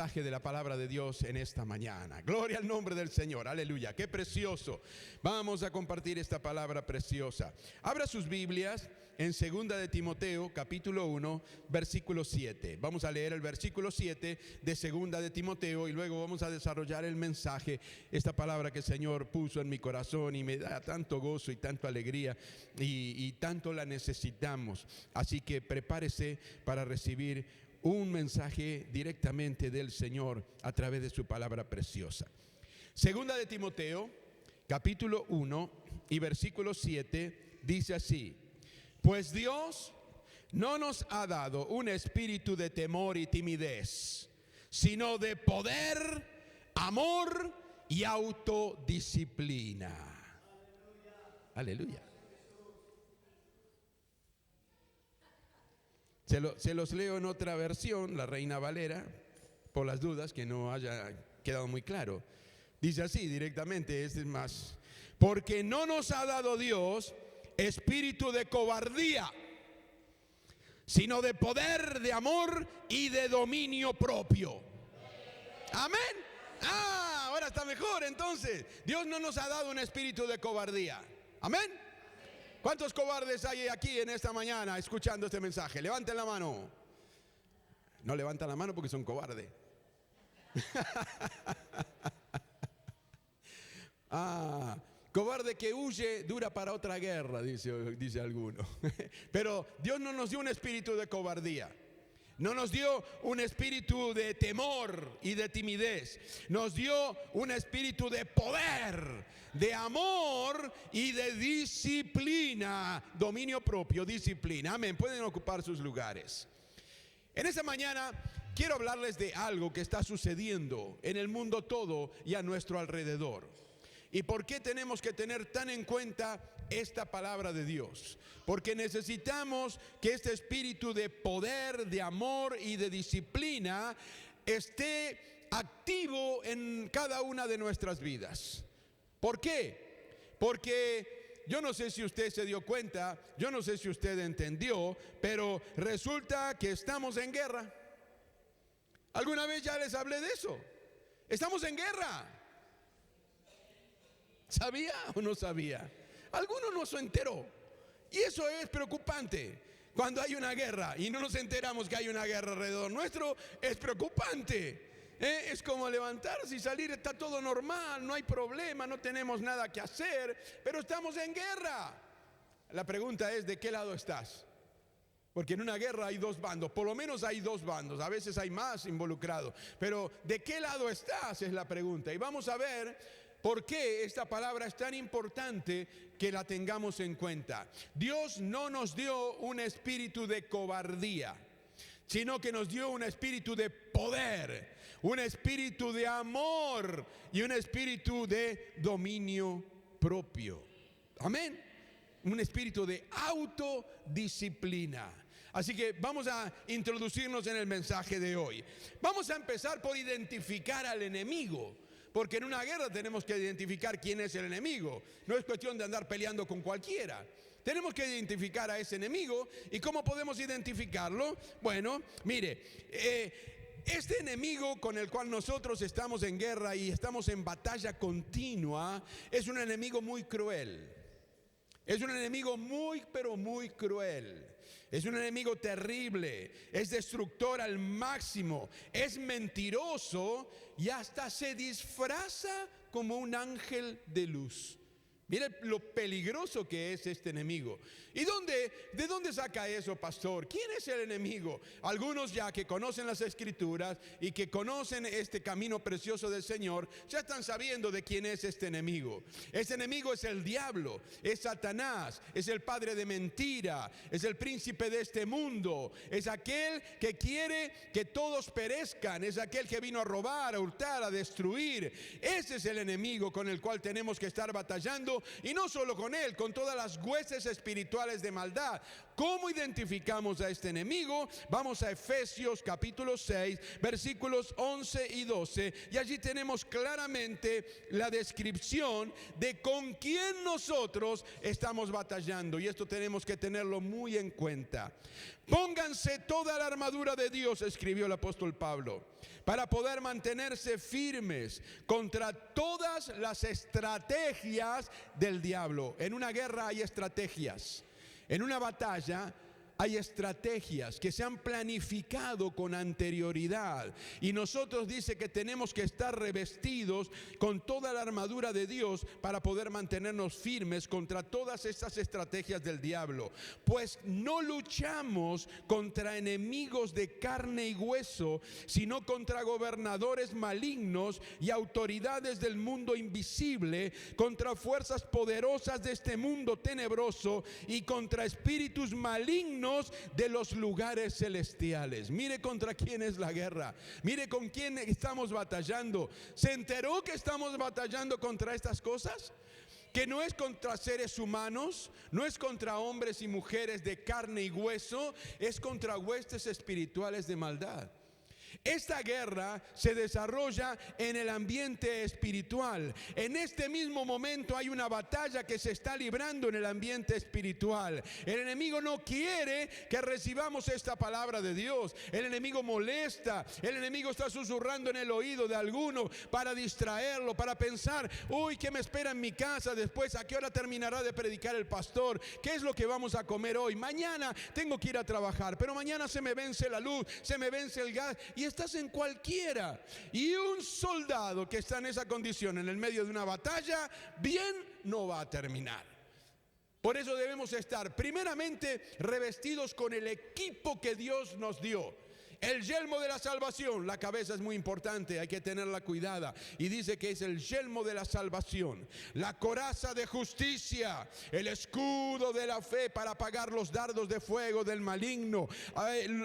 mensaje de la palabra de Dios en esta mañana. Gloria al nombre del Señor, aleluya, qué precioso. Vamos a compartir esta palabra preciosa. Abra sus Biblias en 2 de Timoteo, capítulo 1, versículo 7. Vamos a leer el versículo 7 de 2 de Timoteo y luego vamos a desarrollar el mensaje, esta palabra que el Señor puso en mi corazón y me da tanto gozo y tanta alegría y tanto la necesitamos. Así que prepárese para recibir un mensaje directamente del Señor a través de su palabra preciosa. 2 de Timoteo, capítulo 1 y versículo 7 dice así: pues Dios no nos ha dado un espíritu de temor y timidez, sino de poder, amor y autodisciplina. Aleluya. Se los leo en otra versión, la Reina Valera, por las dudas que no haya quedado muy claro. Dice así directamente, es más: porque no nos ha dado Dios espíritu de cobardía, sino de poder, de amor y de dominio propio. Amén. Ahora está mejor entonces. Dios no nos ha dado un espíritu de cobardía. Amén. ¿Cuántos cobardes hay aquí en esta mañana escuchando este mensaje? Levanten la mano. No levantan la mano porque son cobardes. Cobarde que huye dura para otra guerra, dice alguno. Pero Dios no nos dio un espíritu de cobardía. No nos dio un espíritu de temor y de timidez. Nos dio un espíritu de poder, de amor y de disciplina. Dominio propio, disciplina. Amén. Pueden ocupar sus lugares. En esta mañana quiero hablarles de algo que está sucediendo en el mundo todo y a nuestro alrededor. ¿Y por qué tenemos que tener tan en cuenta esta palabra de Dios? Porque necesitamos que este espíritu de poder, de amor y de disciplina esté activo en cada una de nuestras vidas. ¿Por qué? Porque yo no sé si usted se dio cuenta, yo no sé si usted entendió, pero resulta que estamos en guerra. ¿Alguna vez ya les hablé de eso? Estamos en guerra. ¿Sabía o no sabía? Algunos no se enteró. Y eso es preocupante. Cuando hay una guerra y no nos enteramos que hay una guerra alrededor nuestro, es preocupante. Es como levantarse y salir, está todo normal, no hay problema, no tenemos nada que hacer, pero estamos en guerra. La pregunta es: ¿de qué lado estás? Porque en una guerra hay dos bandos, por lo menos hay dos bandos, a veces hay más involucrados, pero ¿de qué lado estás? Es la pregunta. Y vamos a ver ¿por qué esta palabra es tan importante que la tengamos en cuenta? Dios no nos dio un espíritu de cobardía, sino que nos dio un espíritu de poder, un espíritu de amor y un espíritu de dominio propio. Amén. Un espíritu de autodisciplina. Así que vamos a introducirnos en el mensaje de hoy. Vamos a empezar por identificar al enemigo. Porque en una guerra tenemos que identificar quién es el enemigo. No es cuestión de andar peleando con cualquiera. Tenemos que identificar a ese enemigo. ¿Y cómo podemos identificarlo? Bueno, mire, este enemigo con el cual nosotros estamos en guerra y estamos en batalla continua es un enemigo muy cruel. Es un enemigo muy, pero muy cruel. Es un enemigo terrible, es destructor al máximo, es mentiroso y hasta se disfraza como un ángel de luz. Mire lo peligroso que es este enemigo. ¿Y de dónde saca eso, pastor? ¿Quién es el enemigo? Algunos ya que conocen las escrituras y que conocen este camino precioso del Señor, ya están sabiendo de quién es este enemigo. Este enemigo es el diablo, es Satanás, es el padre de mentira, es el príncipe de este mundo, es aquel que quiere que todos perezcan, es aquel que vino a robar, a hurtar, a destruir. Ese es el enemigo con el cual tenemos que estar batallando enemigo, y no solo con él, con todas las huestes espirituales de maldad. ¿Cómo identificamos a este enemigo? Vamos a Efesios capítulo 6, versículos 11 y 12, y allí tenemos claramente la descripción de con quién nosotros estamos batallando, y esto tenemos que tenerlo muy en cuenta. Pónganse toda la armadura de Dios, escribió el apóstol Pablo, para poder mantenerse firmes contra todas las estrategias del diablo. En una guerra hay estrategias. En una batalla hay estrategias que se han planificado con anterioridad, y nosotros dice que tenemos que estar revestidos con toda la armadura de Dios para poder mantenernos firmes contra todas estas estrategias del diablo. Pues no luchamos contra enemigos de carne y hueso, sino contra gobernadores malignos y autoridades del mundo invisible, contra fuerzas poderosas de este mundo tenebroso y contra espíritus malignos de los lugares celestiales. Mire contra quién es la guerra. Mire con quién estamos batallando. ¿Se enteró que estamos batallando contra estas cosas? Que no es contra seres humanos, no es contra hombres y mujeres de carne y hueso, es contra huestes espirituales de maldad. Esta guerra se desarrolla en el ambiente espiritual. En este mismo momento hay una batalla que se está librando en el ambiente espiritual. El enemigo no quiere que recibamos esta palabra de Dios. El enemigo molesta. El enemigo está susurrando en el oído de alguno para distraerlo, para pensar: uy, ¿qué me espera en mi casa después? ¿A qué hora terminará de predicar el pastor? ¿Qué es lo que vamos a comer hoy? Mañana tengo que ir a trabajar, pero mañana se me vence la luz, se me vence el gas. Y estás en cualquiera. Y un soldado que está en esa condición, en el medio de una batalla, bien no va a terminar. Por eso debemos estar primeramente revestidos con el equipo que Dios nos dio. El yelmo de la salvación. La cabeza es muy importante, hay que tenerla cuidada, y dice que es el yelmo de la salvación, la coraza de justicia, el escudo de la fe para apagar los dardos de fuego del maligno.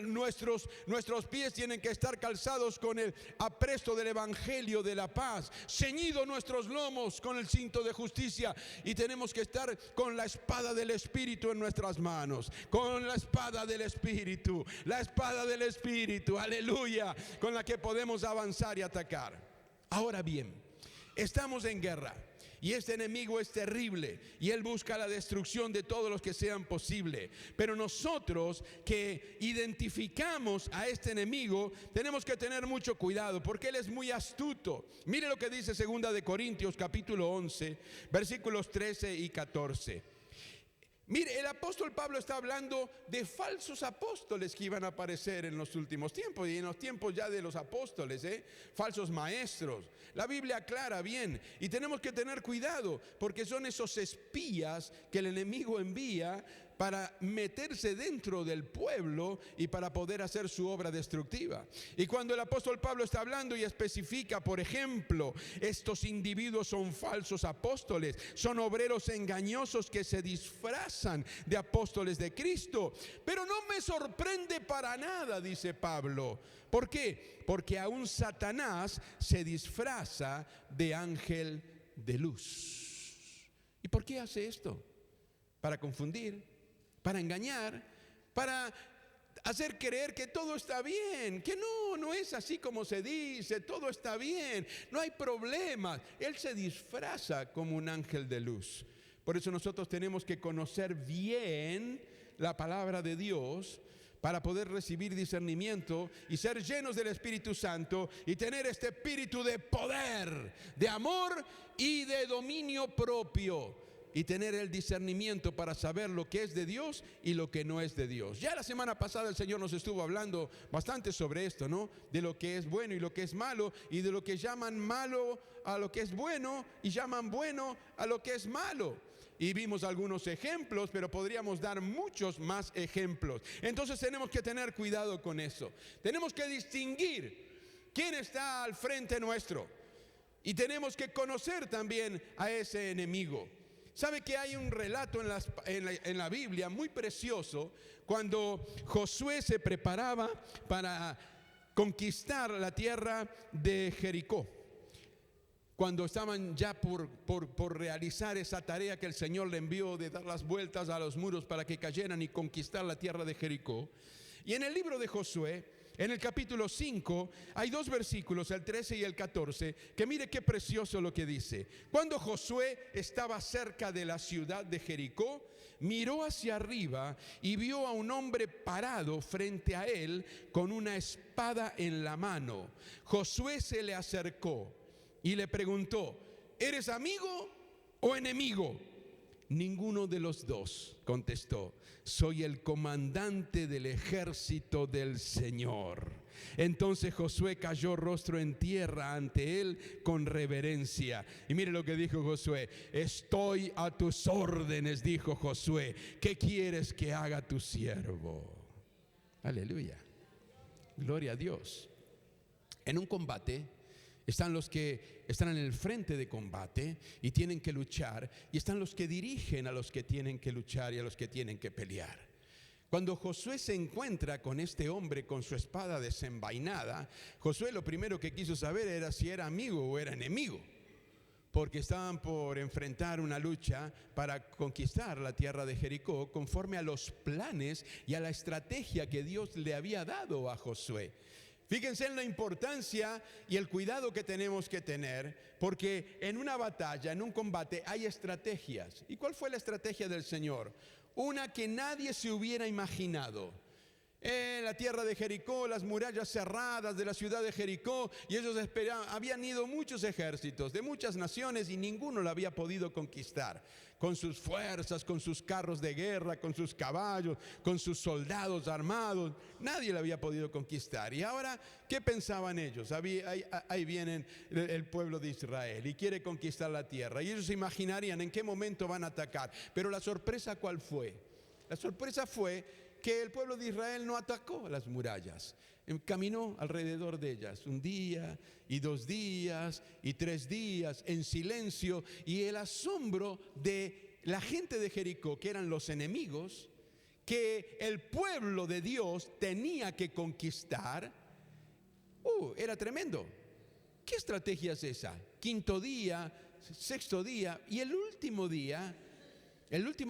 Nuestros pies tienen que estar calzados con el apresto del evangelio de la paz, ceñidos nuestros lomos con el cinto de justicia, y tenemos que estar con la espada del Espíritu en nuestras manos, con la espada del Espíritu, la espada del Espíritu, aleluya, con la que podemos avanzar y atacar. Ahora bien, estamos en guerra y este enemigo es terrible y él busca la destrucción de todos los que sean posible. Pero nosotros que identificamos a este enemigo tenemos que tener mucho cuidado, porque él es muy astuto. Mire lo que dice 2 de Corintios capítulo 11, versículos 13 y 14. Mire, el apóstol Pablo está hablando de falsos apóstoles que iban a aparecer en los últimos tiempos, y en los tiempos ya de los apóstoles, falsos maestros. La Biblia aclara bien, y tenemos que tener cuidado, porque son esos espías que el enemigo envía para meterse dentro del pueblo y para poder hacer su obra destructiva. Y cuando el apóstol Pablo está hablando y especifica, por ejemplo, estos individuos son falsos apóstoles, son obreros engañosos que se disfrazan de apóstoles de Cristo. Pero no me sorprende para nada, dice Pablo. ¿Por qué? Porque aún Satanás se disfraza de ángel de luz. ¿Y por qué hace esto? Para confundir, para engañar, para hacer creer que todo está bien, que no es así como se dice, todo está bien, no hay problemas. Él se disfraza como un ángel de luz. Por eso nosotros tenemos que conocer bien la palabra de Dios para poder recibir discernimiento y ser llenos del Espíritu Santo y tener este espíritu de poder, de amor y de dominio propio, y tener el discernimiento para saber lo que es de Dios y lo que no es de Dios. Ya la semana pasada el Señor nos estuvo hablando bastante sobre esto, ¿no? De lo que es bueno y lo que es malo, y de lo que llaman malo a lo que es bueno y llaman bueno a lo que es malo. Y vimos algunos ejemplos, pero podríamos dar muchos más ejemplos. Entonces tenemos que tener cuidado con eso. Tenemos que distinguir quién está al frente nuestro, y tenemos que conocer también a ese enemigo. ¿Sabe que hay un relato en la Biblia muy precioso cuando Josué se preparaba para conquistar la tierra de Jericó? cuando estaban ya por realizar esa tarea que el Señor le envió de dar las vueltas a los muros para que cayeran y conquistar la tierra de Jericó. Y en el libro de Josué, en el capítulo 5, hay dos versículos, el 13 y el 14, que mire qué precioso lo que dice. Cuando Josué estaba cerca de la ciudad de Jericó, miró hacia arriba y vio a un hombre parado frente a él con una espada en la mano. Josué se le acercó y le preguntó: ¿eres amigo o enemigo? Ninguno de los dos, contestó. Soy el comandante del ejército del Señor. Entonces Josué cayó rostro en tierra ante él con reverencia. Y mire lo que dijo Josué: estoy a tus órdenes, dijo Josué. ¿Qué quieres que haga tu siervo? Aleluya. Gloria a Dios. En un combate están los que están en el frente de combate y tienen que luchar, y están los que dirigen a los que tienen que luchar y a los que tienen que pelear. Cuando Josué se encuentra con este hombre con su espada desenvainada, Josué lo primero que quiso saber era si era amigo o era enemigo, porque estaban por enfrentar una lucha para conquistar la tierra de Jericó conforme a los planes y a la estrategia que Dios le había dado a Josué. Fíjense en la importancia y el cuidado que tenemos que tener, porque en una batalla, en un combate, hay estrategias. ¿Y cuál fue la estrategia del Señor? Una que nadie se hubiera imaginado. En la tierra de Jericó, las murallas cerradas de la ciudad de Jericó, y ellos esperaban, habían ido muchos ejércitos de muchas naciones y ninguno la había podido conquistar. Con sus fuerzas, con sus carros de guerra, con sus caballos, con sus soldados armados, nadie la había podido conquistar. Y ahora, ¿qué pensaban ellos? Ahí viene el pueblo de Israel y quiere conquistar la tierra, y ellos se imaginarían en qué momento van a atacar. Pero la sorpresa, ¿cuál fue? La sorpresa fue que el pueblo de Israel no atacó las murallas. Caminó alrededor de ellas un día y 2 días y 3 días en silencio, y el asombro de la gente de Jericó, que eran los enemigos, que el pueblo de Dios tenía que conquistar, era tremendo. ¿Qué estrategia es esa? 5.º día, 6.º día y el último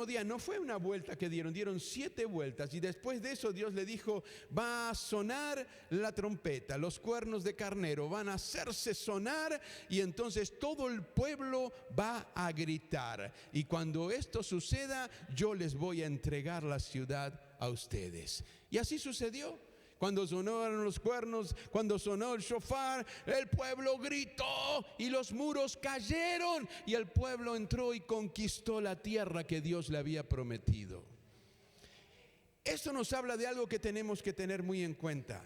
día no fue una vuelta que dieron 7 vueltas, y después de eso Dios le dijo: va a sonar la trompeta, los cuernos de carnero van a hacerse sonar, y entonces todo el pueblo va a gritar, y cuando esto suceda yo les voy a entregar la ciudad a ustedes. Y así sucedió. Cuando sonaron los cuernos, cuando sonó el shofar, el pueblo gritó y los muros cayeron, y el pueblo entró y conquistó la tierra que Dios le había prometido. Esto nos habla de algo que tenemos que tener muy en cuenta: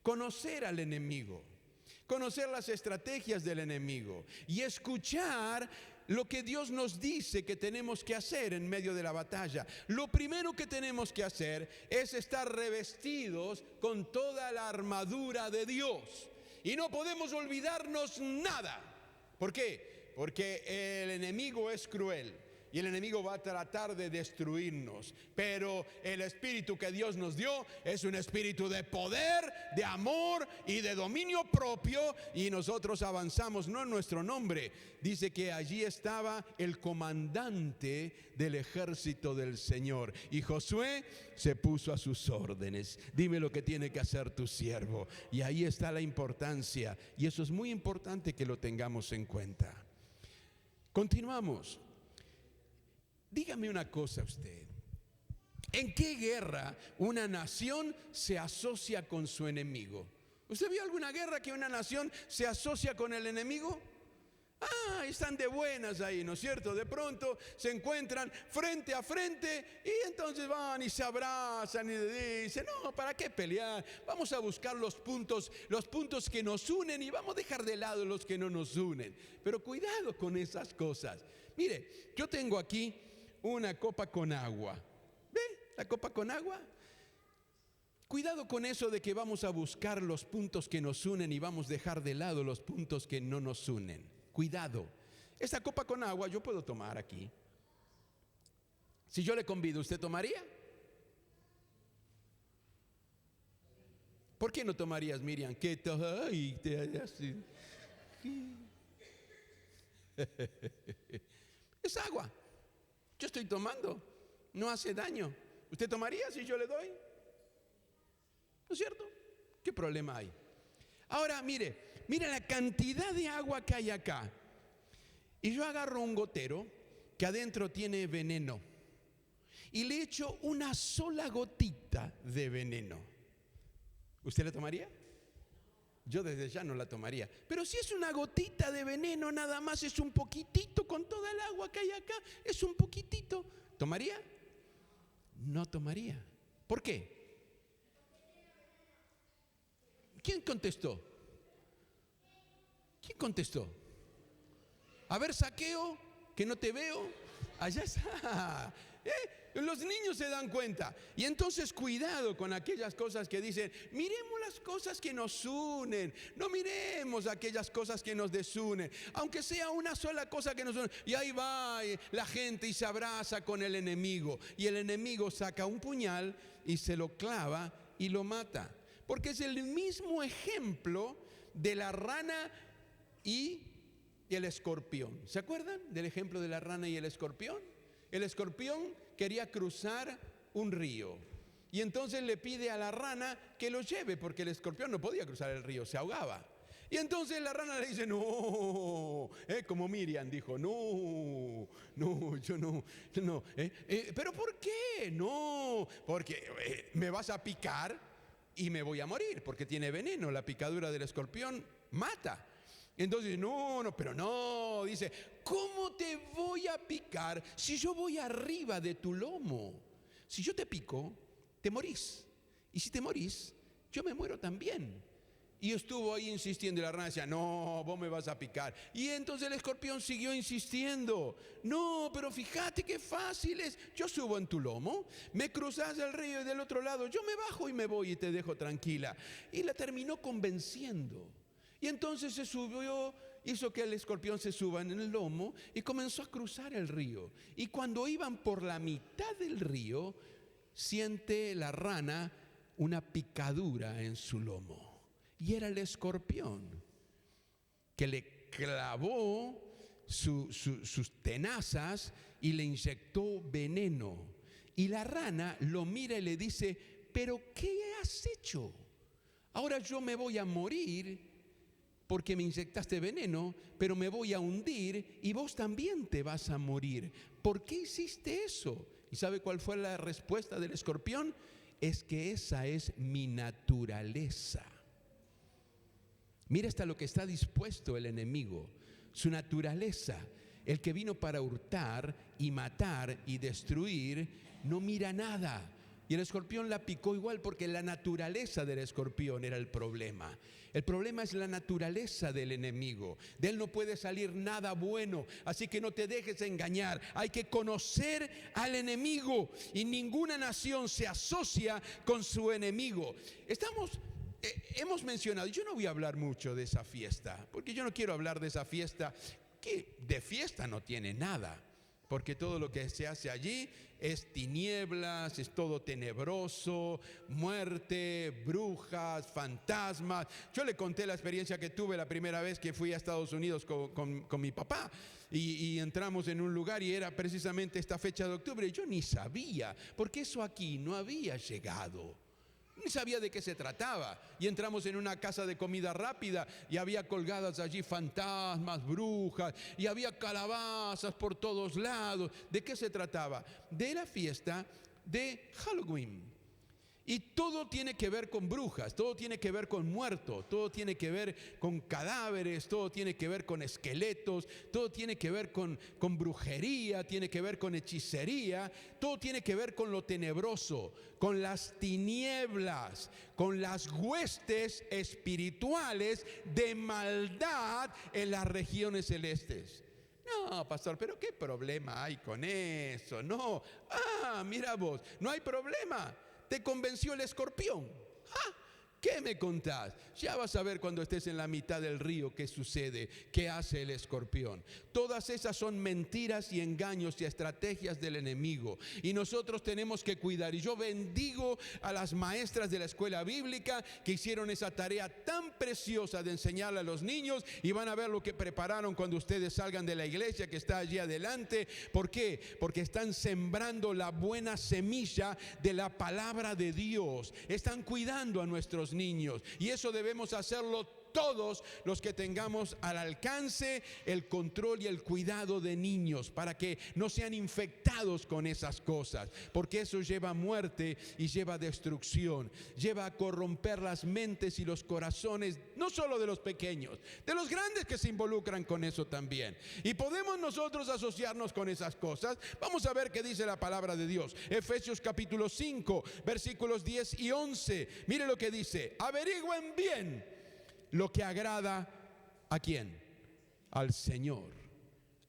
conocer al enemigo, conocer las estrategias del enemigo y escuchar lo que Dios nos dice que tenemos que hacer en medio de la batalla. Lo primero que tenemos que hacer es estar revestidos con toda la armadura de Dios, y no podemos olvidarnos nada. ¿Por qué? Porque el enemigo es cruel y el enemigo va a tratar de destruirnos, pero el espíritu que Dios nos dio es un espíritu de poder, de amor y de dominio propio, y nosotros avanzamos no en nuestro nombre. Dice que allí estaba el comandante del ejército del Señor, y Josué se puso a sus órdenes. Dime lo que tiene que hacer tu siervo. Y ahí está la importancia, y eso es muy importante que lo tengamos en cuenta. Continuamos. Dígame una cosa usted: ¿en qué guerra una nación se asocia con su enemigo? ¿Usted vio alguna guerra que una nación se asocia con el enemigo? Están de buenas ahí, ¿no es cierto? De pronto se encuentran frente a frente y entonces van y se abrazan y dicen: no, ¿para qué pelear? Vamos a buscar los puntos que nos unen, y vamos a dejar de lado los que no nos unen. Pero cuidado con esas cosas. Mire, yo tengo aquí una copa con agua. ¿Ve la copa con agua? Cuidado con eso de que vamos a buscar los puntos que nos unen y vamos a dejar de lado los puntos que no nos unen. Cuidado. Esta copa con agua yo puedo tomar aquí. Si yo le convido, ¿usted tomaría? ¿Por qué no tomarías, Miriam? ¿Qué? Es agua. Yo estoy tomando. No hace daño. ¿Usted tomaría si yo le doy? ¿No es cierto? ¿Qué problema hay? Ahora, mire la cantidad de agua que hay acá. Y yo agarro un gotero que adentro tiene veneno y le echo una sola gotita de veneno. ¿Usted la tomaría? Yo desde ya no la tomaría. Pero si es una gotita de veneno, nada más es un poquitito con toda el agua que hay acá, es un poquitito. ¿Tomaría? No tomaría. ¿Por qué? ¿Quién contestó? ¿Quién contestó? A ver, Saqueo, que no te veo. Allá está. Los niños se dan cuenta. Y entonces cuidado con aquellas cosas que dicen, miremos las cosas que nos unen, no miremos aquellas cosas que nos desunen, aunque sea una sola cosa que nos une. Y ahí va la gente y se abraza con el enemigo, y el enemigo saca un puñal y se lo clava y lo mata, porque es el mismo ejemplo de la rana y el escorpión. ¿Se acuerdan del ejemplo de la rana y el escorpión? El escorpión quería cruzar un río y entonces le pide a la rana que lo lleve, porque el escorpión no podía cruzar el río, se ahogaba. Y entonces la rana le dice, no, como Miriam dijo, no, yo no, pero ¿por qué? No, porque me vas a picar y me voy a morir, porque tiene veneno, la picadura del escorpión mata. Entonces, pero no, dice, ¿cómo te voy a picar si yo voy arriba de tu lomo? Si yo te pico, te morís. Y si te morís, yo me muero también. Y estuvo ahí insistiendo y la rana decía, no, vos me vas a picar. Y entonces el escorpión siguió insistiendo, no, pero fíjate qué fácil es. Yo subo en tu lomo, me cruzás el río y del otro lado yo me bajo y me voy y te dejo tranquila. Y la terminó convenciendo. Y entonces se subió, hizo que el escorpión se suba en el lomo y comenzó a cruzar el río. Y cuando iban por la mitad del río, siente la rana una picadura en su lomo. Y era el escorpión que le clavó sus tenazas y le inyectó veneno. Y la rana lo mira y le dice, ¿pero qué has hecho? Ahora yo me voy a morir porque me inyectaste veneno, pero me voy a hundir y vos también te vas a morir. ¿Por qué hiciste eso? ¿Y sabe cuál fue la respuesta del escorpión? Es que esa es mi naturaleza. Mira hasta lo que está dispuesto el enemigo, su naturaleza. El que vino para hurtar y matar y destruir, no mira nada. Y el escorpión la picó igual porque la naturaleza del escorpión era el problema. El problema es la naturaleza del enemigo. De él no puede salir nada bueno, así que no te dejes engañar. Hay que conocer al enemigo y ninguna nación se asocia con su enemigo. Hemos mencionado, yo no voy a hablar mucho de esa fiesta, porque yo no quiero hablar de esa fiesta, que de fiesta no tiene nada. Porque todo lo que se hace allí es tinieblas, es todo tenebroso, muerte, brujas, fantasmas. Yo le conté la experiencia que tuve la primera vez que fui a Estados Unidos con mi papá. Y entramos en un lugar y era precisamente esta fecha de octubre. Y yo ni sabía, porque eso aquí no había llegado. Ni sabía de qué se trataba. Y entramos en una casa de comida rápida y había colgadas allí fantasmas, brujas, y había calabazas por todos lados. ¿De qué se trataba? De la fiesta de Halloween. Y todo tiene que ver con brujas, todo tiene que ver con muertos, todo tiene que ver con cadáveres, todo tiene que ver con esqueletos, todo tiene que ver con brujería, tiene que ver con hechicería, todo tiene que ver con lo tenebroso, con las tinieblas, con las huestes espirituales de maldad en las regiones celestes. No, pastor, pero ¿qué problema hay con eso? No, mira vos, no hay problema. Te convenció el escorpión. ¿Qué me contás? Ya vas a ver cuando estés en la mitad del río qué sucede, qué hace el escorpión. Todas esas son mentiras y engaños y estrategias del enemigo. Y nosotros tenemos que cuidar. Y yo bendigo a las maestras de la escuela bíblica que hicieron esa tarea tan preciosa de enseñarle a los niños. Y van a ver lo que prepararon cuando ustedes salgan de la iglesia que está allí adelante. ¿Por qué? Porque están sembrando la buena semilla de la palabra de Dios. Están cuidando a nuestros niños, y eso debemos hacerlo todos los que tengamos al alcance el control y el cuidado de niños, para que no sean infectados con esas cosas, porque eso lleva a muerte y lleva a destrucción, lleva a corromper las mentes y los corazones, no solo de los pequeños, de los grandes que se involucran con eso también. Y podemos nosotros asociarnos con esas cosas. Vamos a ver qué dice la palabra de Dios. Efesios capítulo 5 versículos 10 y 11. Mire lo que dice: averigüen bien lo que agrada ¿a quién? Al Señor.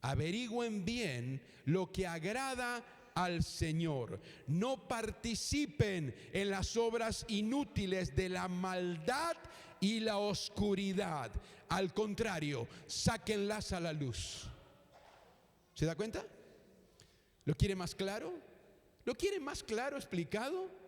Averigüen bien lo que agrada al Señor. No participen en las obras inútiles de la maldad y la oscuridad. Al contrario, sáquenlas a la luz. ¿Se da cuenta? ¿Lo quiere más claro? ¿Lo quiere más claro explicado?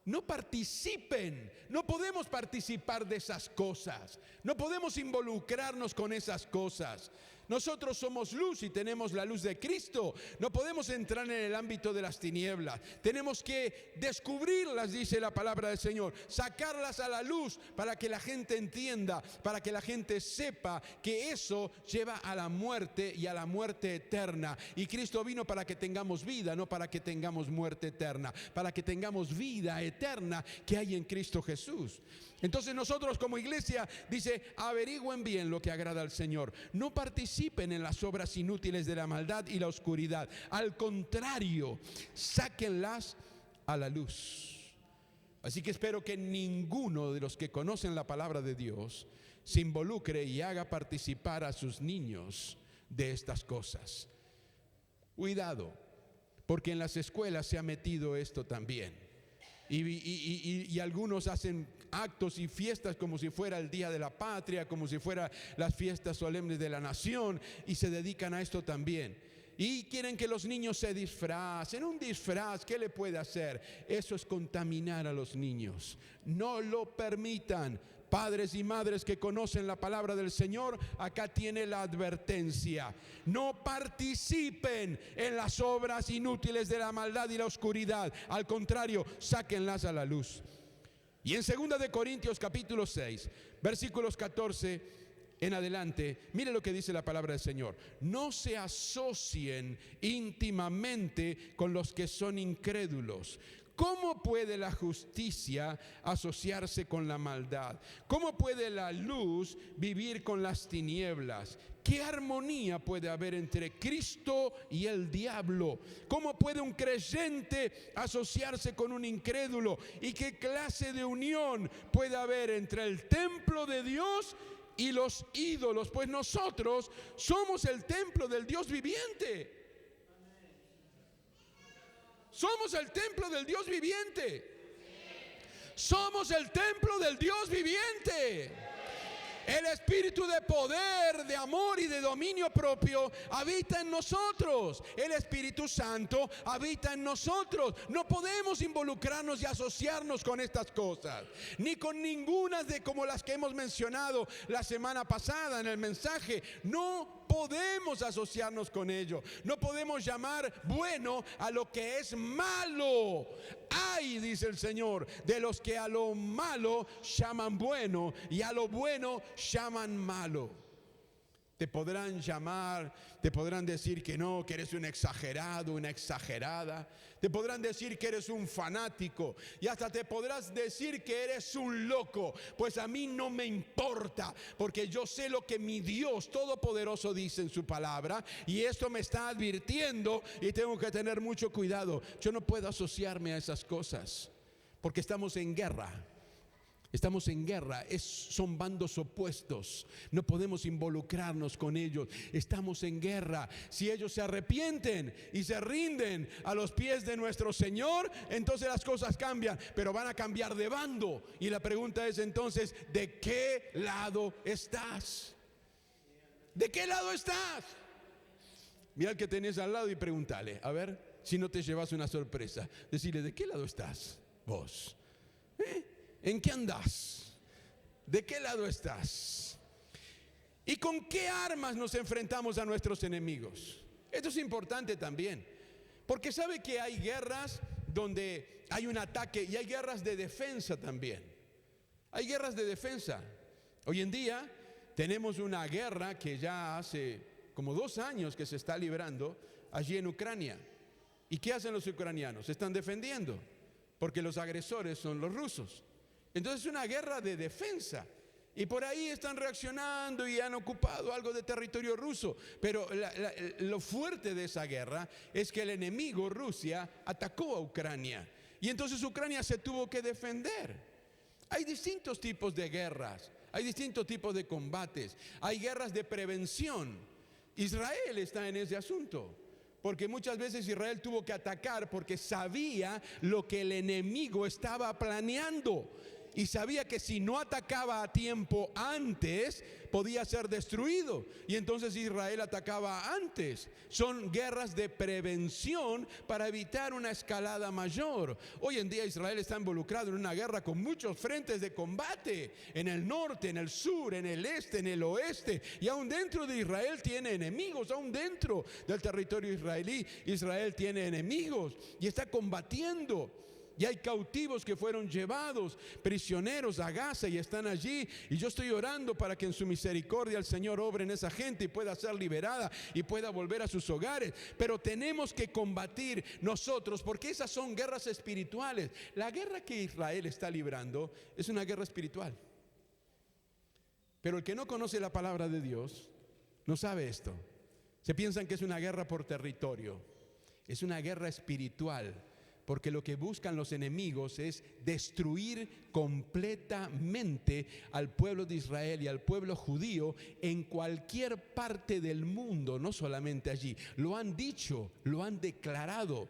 No participen, no podemos participar de esas cosas, no podemos involucrarnos con esas cosas. Nosotros somos luz y tenemos la luz de Cristo. No podemos entrar en el ámbito de las tinieblas. Tenemos que descubrirlas, dice la palabra del Señor, sacarlas a la luz para que la gente entienda, para que la gente sepa que eso lleva a la muerte y a la muerte eterna. Y Cristo vino para que tengamos vida, no para que tengamos muerte eterna, para que tengamos vida eterna que hay en Cristo Jesús. Entonces nosotros como iglesia, dice, averigüen bien lo que agrada al Señor. No participen en las obras inútiles de la maldad y la oscuridad. Al contrario, sáquenlas a la luz. Así que espero que ninguno de los que conocen la palabra de Dios se involucre y haga participar a sus niños de estas cosas. Cuidado, porque en las escuelas se ha metido esto también. Y algunos hacen actos y fiestas como si fuera el Día de la Patria, como si fuera las fiestas solemnes de la nación, y se dedican a esto también. Y quieren que los niños se disfracen. Un disfraz, ¿qué le puede hacer? Eso es contaminar a los niños. No lo permitan. Padres y madres que conocen la palabra del Señor, acá tiene la advertencia. No participen en las obras inútiles de la maldad y la oscuridad. Al contrario, sáquenlas a la luz. Y en 2 de Corintios capítulo 6, versículos 14 en adelante, mire lo que dice la palabra del Señor. No se asocien íntimamente con los que son incrédulos. ¿Cómo puede la justicia asociarse con la maldad? ¿Cómo puede la luz vivir con las tinieblas? ¿Qué armonía puede haber entre Cristo y el diablo? ¿Cómo puede un creyente asociarse con un incrédulo? ¿Y qué clase de unión puede haber entre el templo de Dios y los ídolos? Pues nosotros somos el templo del Dios viviente. Somos el templo del Dios viviente. Somos el templo del Dios viviente. El espíritu de poder, de amor y de dominio propio habita en nosotros. El Espíritu Santo habita en nosotros. No podemos involucrarnos y asociarnos con estas cosas, ni con ninguna de como las que hemos mencionado la semana pasada en el mensaje. No podemos asociarnos con ello. No podemos llamar bueno a lo que es malo. Ay, dice el Señor, de los que a lo malo llaman bueno y a lo bueno llaman malo. Te podrán llamar, te podrán decir que no, que eres un exagerado, una exagerada. Te podrán decir que eres un fanático y hasta te podrás decir que eres un loco. Pues a mí no me importa, porque yo sé lo que mi Dios Todopoderoso dice en su palabra, y esto me está advirtiendo y tengo que tener mucho cuidado. Yo no puedo asociarme a esas cosas porque estamos en guerra. Estamos en guerra, son bandos opuestos, no podemos involucrarnos con ellos, estamos en guerra. Si ellos se arrepienten y se rinden a los pies de nuestro Señor, entonces las cosas cambian, pero van a cambiar de bando. Y la pregunta es entonces, ¿de qué lado estás? ¿De qué lado estás? Mira al que tenés al lado y pregúntale, a ver si no te llevas una sorpresa. Decirle, ¿de qué lado estás vos? ¿En qué andás? ¿De qué lado estás? ¿Y con qué armas nos enfrentamos a nuestros enemigos? Esto es importante también, porque sabe que hay guerras donde hay un ataque y hay guerras de defensa también. Hay guerras de defensa. Hoy en día tenemos una guerra que ya hace como 2 años que se está librando allí en Ucrania. ¿Y qué hacen los ucranianos? Se están defendiendo, porque los agresores son los rusos. Entonces es una guerra de defensa. Y por ahí están reaccionando y han ocupado algo de territorio ruso. Pero lo fuerte de esa guerra es que el enemigo, Rusia, atacó a Ucrania. Y entonces Ucrania se tuvo que defender. Hay distintos tipos de guerras, hay distintos tipos de combates. Hay guerras de prevención. Israel está en ese asunto. Porque muchas veces Israel tuvo que atacar porque sabía lo que el enemigo estaba planeando. Y sabía que si no atacaba a tiempo antes, podía ser destruido. Y entonces Israel atacaba antes. Son guerras de prevención para evitar una escalada mayor. Hoy en día Israel está involucrado en una guerra con muchos frentes de combate. En el norte, en el sur, en el este, en el oeste. Y aún dentro de Israel tiene enemigos. Aún dentro del territorio israelí, Israel tiene enemigos. Y está combatiendo. Y hay cautivos que fueron llevados, prisioneros a Gaza y están allí. Y yo estoy orando para que en su misericordia el Señor obre en esa gente y pueda ser liberada y pueda volver a sus hogares. Pero tenemos que combatir nosotros, porque esas son guerras espirituales. La guerra que Israel está librando es una guerra espiritual. Pero el que no conoce la palabra de Dios no sabe esto. Se piensan que es una guerra por territorio. Es una guerra espiritual. Porque lo que buscan los enemigos es destruir completamente al pueblo de Israel y al pueblo judío en cualquier parte del mundo, no solamente allí. Lo han dicho, lo han declarado.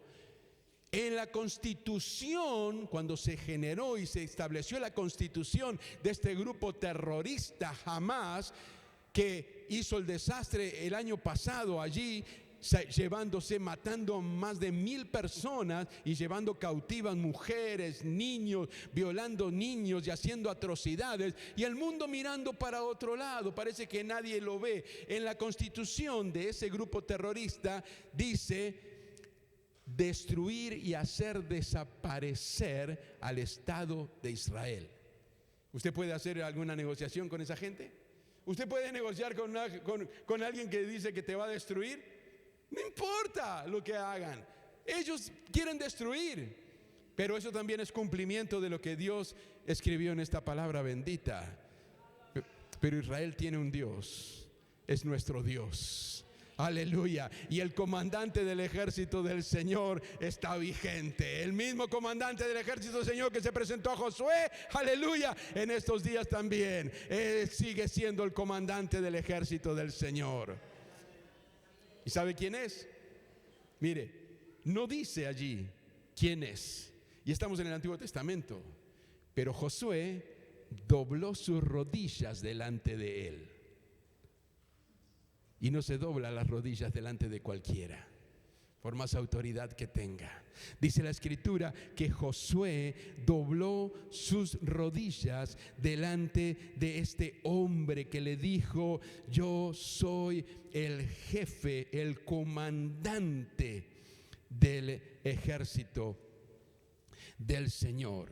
En la constitución, cuando se generó y se estableció la constitución de este grupo terrorista Hamás, que hizo el desastre el año pasado allí, matando a más de 1,000 personas y llevando cautivas mujeres, niños, violando niños y haciendo atrocidades, y el mundo mirando para otro lado. Parece que nadie lo ve. En la constitución de ese grupo terrorista dice destruir y hacer desaparecer al Estado de Israel. ¿Usted puede hacer alguna negociación con esa gente? ¿Usted puede negociar con alguien que dice que te va a destruir? No importa lo que hagan, ellos quieren destruir. Pero eso también es cumplimiento de lo que Dios escribió en esta palabra bendita. Pero Israel tiene un Dios, es nuestro Dios. Aleluya. Y el comandante del ejército del Señor está vigente. El mismo comandante del ejército del Señor que se presentó a Josué, aleluya, en estos días también. Él sigue siendo el comandante del ejército del Señor. ¿Y sabe quién es? Mire, no dice allí quién es. Y estamos en el Antiguo Testamento. Pero Josué dobló sus rodillas delante de él. Y no se dobla las rodillas delante de cualquiera, por más autoridad que tenga. Dice la Escritura que Josué dobló sus rodillas delante de este hombre que le dijo: yo soy el jefe, el comandante del ejército del Señor.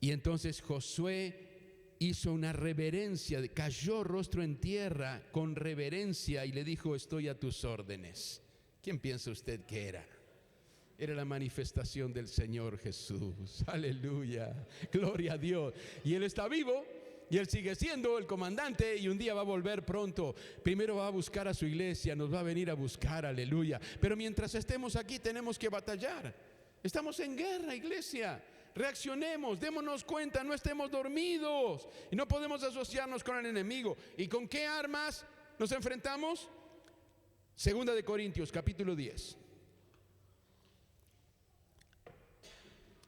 Y entonces Josué hizo una reverencia, cayó rostro en tierra con reverencia y le dijo: estoy a tus órdenes. ¿Quién piensa usted que era? Era la manifestación del Señor Jesús. Aleluya, gloria a Dios. Y Él está vivo y Él sigue siendo el comandante, y un día va a volver pronto. Primero va a buscar a su iglesia, nos va a venir a buscar, aleluya. Pero mientras estemos aquí tenemos que batallar. Estamos en guerra, iglesia. Reaccionemos, démonos cuenta, no estemos dormidos. Y no podemos asociarnos con el enemigo. ¿Y con qué armas nos enfrentamos? Segunda de Corintios, capítulo 10.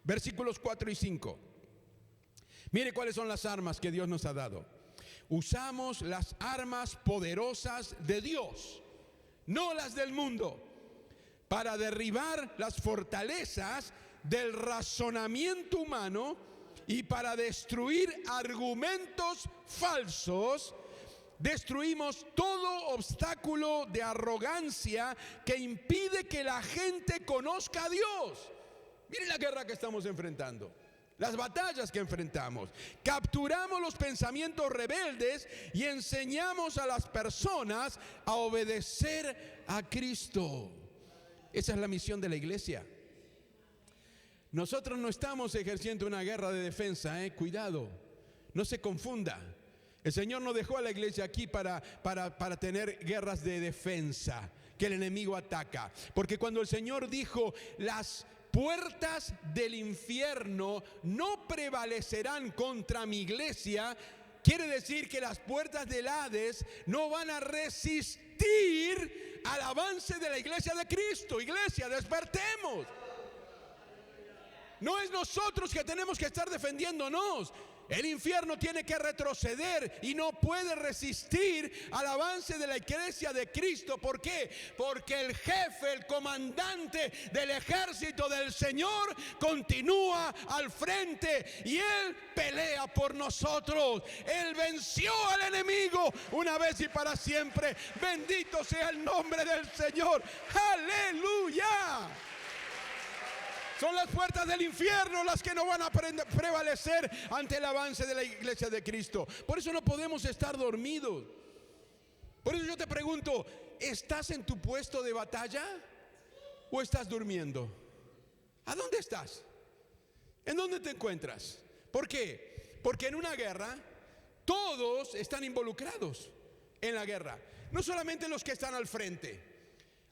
Versículos 4 y 5. Mire cuáles son las armas que Dios nos ha dado. Usamos las armas poderosas de Dios, no las del mundo, para derribar las fortalezas del razonamiento humano y para destruir argumentos falsos. Destruimos todo obstáculo de arrogancia que impide que la gente conozca a Dios. Miren la guerra que estamos enfrentando, las batallas que enfrentamos. Capturamos los pensamientos rebeldes y enseñamos a las personas a obedecer a Cristo. Esa es la misión de la iglesia. Nosotros no estamos ejerciendo una guerra de defensa, cuidado, no se confunda. El Señor no dejó a la iglesia aquí para tener guerras de defensa, que el enemigo ataca. Porque cuando el Señor dijo, las puertas del infierno no prevalecerán contra mi iglesia, quiere decir que las puertas del Hades no van a resistir al avance de la iglesia de Cristo. Iglesia, despertemos. No es nosotros que tenemos que estar defendiéndonos. El infierno tiene que retroceder y no puede resistir al avance de la iglesia de Cristo. ¿Por qué? Porque el jefe, el comandante del ejército del Señor continúa al frente y Él pelea por nosotros. Él venció al enemigo una vez y para siempre. Bendito sea el nombre del Señor. ¡Aleluya! Son las puertas del infierno las que no van a prevalecer ante el avance de la iglesia de Cristo. Por eso no podemos estar dormidos. Por eso yo te pregunto, ¿estás en tu puesto de batalla o estás durmiendo? ¿A dónde estás? ¿En dónde te encuentras? ¿Por qué? Porque en una guerra todos están involucrados en la guerra. No solamente los que están al frente.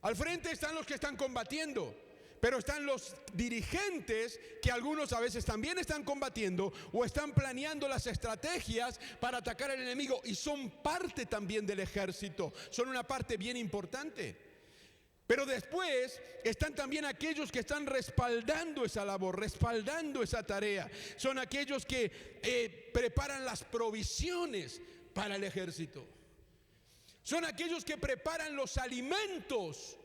Al frente están los que están combatiendo. Pero están los dirigentes que algunos a veces también están combatiendo o están planeando las estrategias para atacar al enemigo y son parte también del ejército, son una parte bien importante. Pero después están también aquellos que están respaldando esa labor, respaldando esa tarea. Son aquellos que preparan las provisiones para el ejército. Son aquellos que preparan los alimentos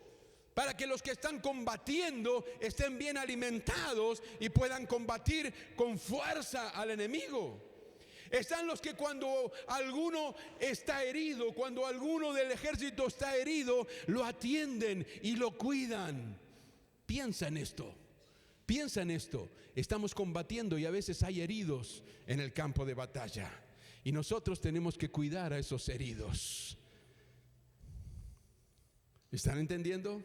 para que los que están combatiendo estén bien alimentados y puedan combatir con fuerza al enemigo. Están los que cuando alguno está herido, cuando alguno del ejército está herido, lo atienden y lo cuidan. Piensa en esto, piensa en esto. Estamos combatiendo y a veces hay heridos en el campo de batalla. Y nosotros tenemos que cuidar a esos heridos. ¿Están entendiendo?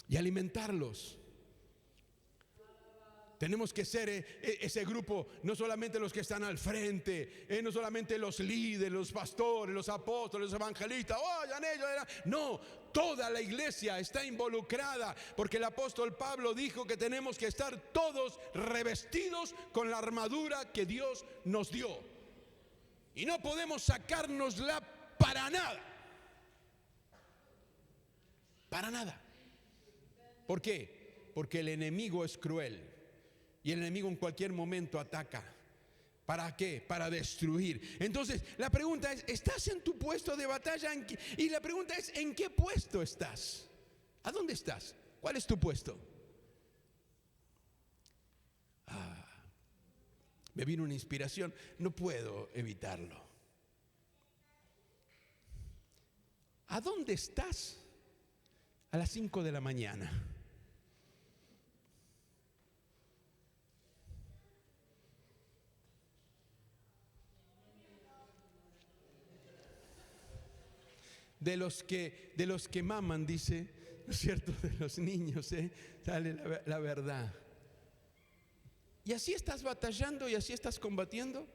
Y alimentarlos. Tenemos que ser ese grupo, no solamente los que están al frente, no solamente los líderes, los pastores, los apóstoles, los evangelistas. No, toda la iglesia está involucrada, porque el apóstol Pablo dijo que tenemos que estar todos revestidos con la armadura que Dios nos dio. Y no podemos sacárnosla para nada. Para nada. ¿Por qué? Porque el enemigo es cruel y el enemigo en cualquier momento ataca. ¿Para qué? Para destruir. Entonces la pregunta es, ¿estás en tu puesto de batalla? Y la pregunta es, ¿en qué puesto estás? ¿A dónde estás? ¿Cuál es tu puesto? Me vino una inspiración, no puedo evitarlo. ¿A dónde estás a las 5 de la mañana? De los que maman, dice, ¿no es cierto? De los niños, sale la verdad. Y así estás batallando y así estás combatiendo